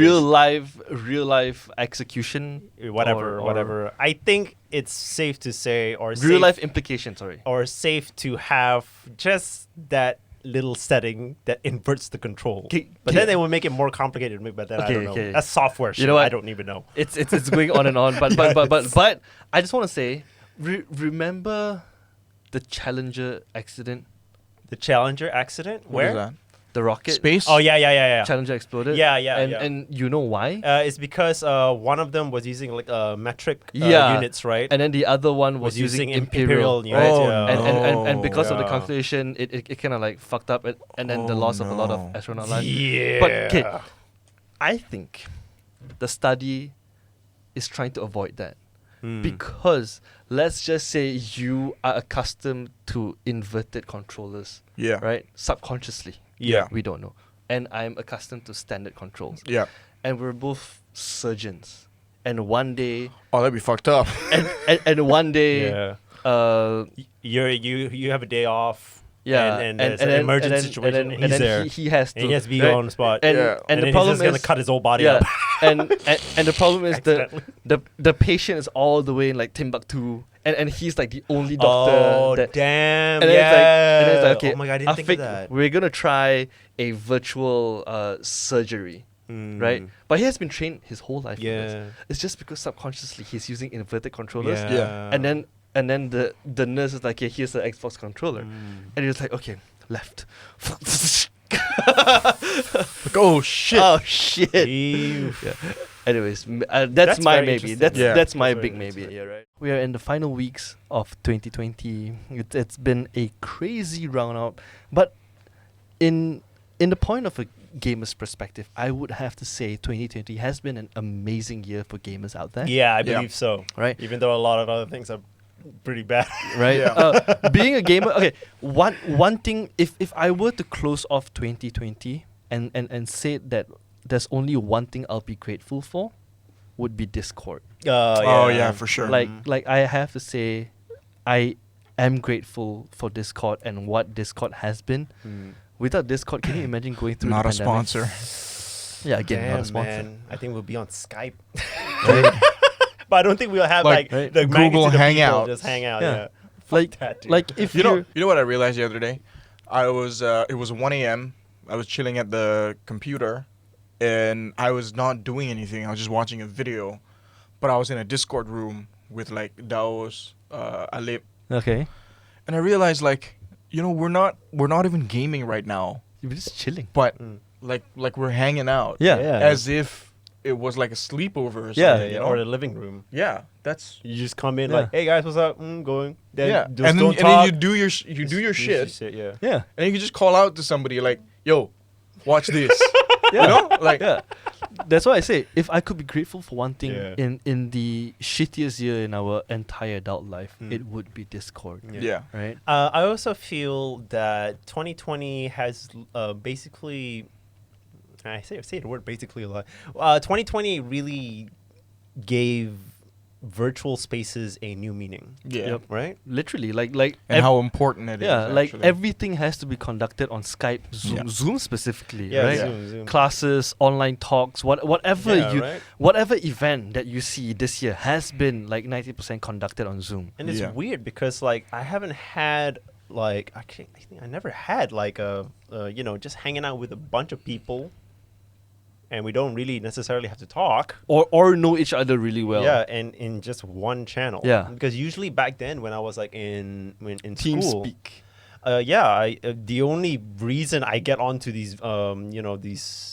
Real life execution, whatever, or whatever. I think it's safe to say, or real safe, life implication. Sorry. or safe to have just that little setting that inverts the control. But then they will make it more complicated. But then I Okay, don't know. okay. That's software shit. You know what? I don't even know. It's going on and on, but I just want to say, remember the Challenger accident? The Challenger accident? What is Where? that? the rocket Space. Oh yeah. Challenger exploded. Yeah, yeah, And yeah. and you know why? It's because one of them was using like metric Yeah. units, right? And then the other one was using Imperial. units. Oh, yeah. And because of the Yeah. calculation, it kind of like fucked up, and then the Oh, loss of a lot of no. astronaut life. Yeah. But okay, I think the study is trying to avoid that. Because let's just say you are accustomed to inverted controllers, Yeah. right? Subconsciously, Yeah. we don't know. And I'm accustomed to standard controls. Yeah. And we're both surgeons. And one day, Oh, that'd be fucked up. and one day, Yeah. You have a day off. yeah, And there's an emergency situation. And he's there. He has to. And he has to be right? on the spot. And, Yeah. and the then problem he's just gonna is, cut his whole body yeah, up. and the problem is Accidentally. the patient is all the way in like Timbuktu, and he's like the only doctor Oh that. damn! And then yeah. and then it's like, okay, oh my god, I didn't think of Afiq, that. we're gonna try a virtual surgery, right? But he has been trained his whole life. in this. Yeah. It's just because subconsciously he's using inverted controllers, Yeah. and then the nurse is like, yeah, here's the Xbox controller, and he was like, okay, left. Like, oh shit. Oh shit. Ew. Yeah. Anyways, that's That's my very maybe. interesting. That's my That's big very maybe. Yeah, right. We are in the final weeks of 2020. It's been a crazy round out, but in the point of a gamer's perspective, I would have to say 2020 has been an amazing year for gamers out there. Yeah, I Yeah. believe so. Right. Even though a lot of other things are pretty bad. Right. Yeah. Being a gamer, okay. One thing, if I were to close off 2020 and say that there's only one thing I'll be grateful for, would be Discord. Oh yeah, for sure. Like I have to say, I am grateful for Discord and what Discord has been. Without Discord, can you imagine going through Not the a pandemic? sponsor. Yeah, again, not a Damn, sponsor. man. I think we'll be on Skype. Right? But I don't think we'll have Like, like the Google magnitude of people Hangout. just hang out. Yeah. Yeah. like, that, dude. like if You you're know what I realized the other day? I was it was 1 a.m. I was chilling at the computer, and I was not doing anything. I was just watching a video, but I was in a Discord room with like Daos, Alip, okay, and I realized like, we're not even gaming right now, you're just chilling. but like we're hanging out, Yeah. as if it was like a sleepover or something. Yeah, you know? Or the living room. Yeah, that's You just come in Yeah. like, hey guys, what's up? Going. Then yeah. just And then, don't and then talk. you do your shit, Yeah. Yeah. and you can just call out to somebody like, "Yo, watch this." You know, like Yeah. That's why I say, if I could be grateful for one thing Yeah. in the shittiest year in our entire adult life, Mm. it would be Discord. yeah. Right? I also feel that 2020 has basically. I say the word basically a lot. 2020 really gave virtual spaces a new meaning. Yeah. Yep. Right. Literally, like And how important it is. yeah, like actually. everything has to be conducted on Skype, Zoom, Yeah. Zoom specifically, Yeah. right? Zoom. Classes, online talks, whatever Yeah, you, right? whatever event that you see this year has been like 90% conducted on Zoom. And it's Yeah. weird because like I haven't had like I think I never had like just hanging out with a bunch of people, and we don't really necessarily have to talk. Or know each other really well. Yeah, and in just one channel. Yeah. Because usually back then when I was like in school, TeamSpeak. the only reason I get onto these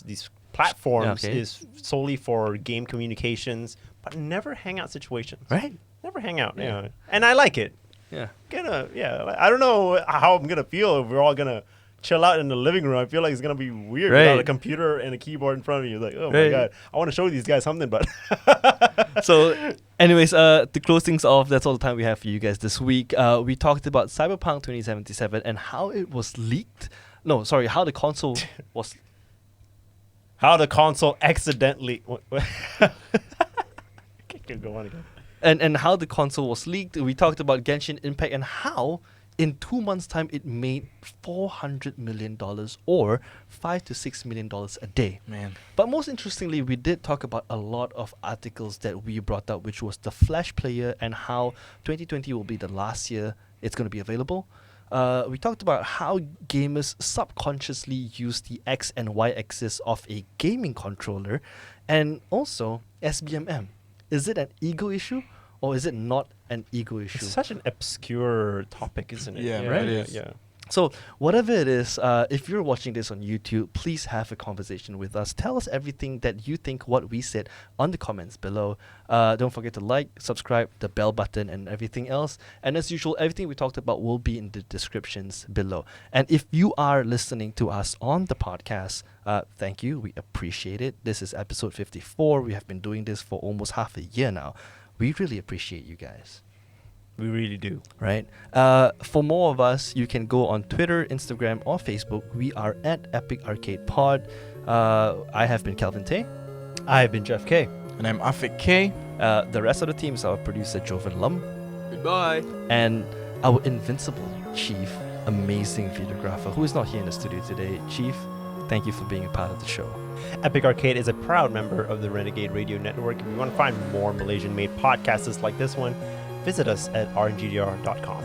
these platforms Yeah, okay. is solely for game communications, but never hangout situations. Right? Never hang out. Yeah. Yeah. And I like it. Yeah. I don't know how I'm gonna feel if we're all gonna chill out in the living room. I feel like it's gonna be weird Right. without a computer and a keyboard in front of you. Like, oh my Right. god, I want to show these guys something, but So, anyways, to close things off, that's all the time we have for you guys this week. We talked about Cyberpunk 2077 and how it was leaked. No, sorry, how the console was. how the console accidentally. Keep going again. And how the console was leaked. We talked about Genshin Impact and how in 2 months' time it made $400 million or $5 to $6 million a day. Man. But most interestingly, we did talk about a lot of articles that we brought up, which was the Flash player and how 2020 will be the last year it's going to be available. We talked about how gamers subconsciously use the X and Y axis of a gaming controller, and also SBMM. Is it an ego issue or is it not an ego issue? It's such an obscure topic, isn't it? Yeah, right? it is. Yeah. So whatever it is, if you're watching this on YouTube, please have a conversation with us. Tell us everything that you think what we said on the comments below. Don't forget to like, subscribe, the bell button, and everything else. And as usual, everything we talked about will be in the descriptions below. And if you are listening to us on the podcast, thank you. We appreciate it. This is episode 54. We have been doing this for almost half a year now. We really appreciate you guys. We really do. Right. For more of us, you can go on Twitter, Instagram, or Facebook. We are at Epic Arcade Pod. I have been Calvin Tay. I've been Jeff K. And I'm Afik K. The rest of the team is our producer, Jovan Lum. Goodbye. And our invincible chief, amazing videographer, who is not here in the studio today. Chief, thank you for being a part of the show. Epic Arcade is a proud member of the Renegade Radio Network. If you want to find more Malaysian-made podcasters like this one, visit us at rngdr.com.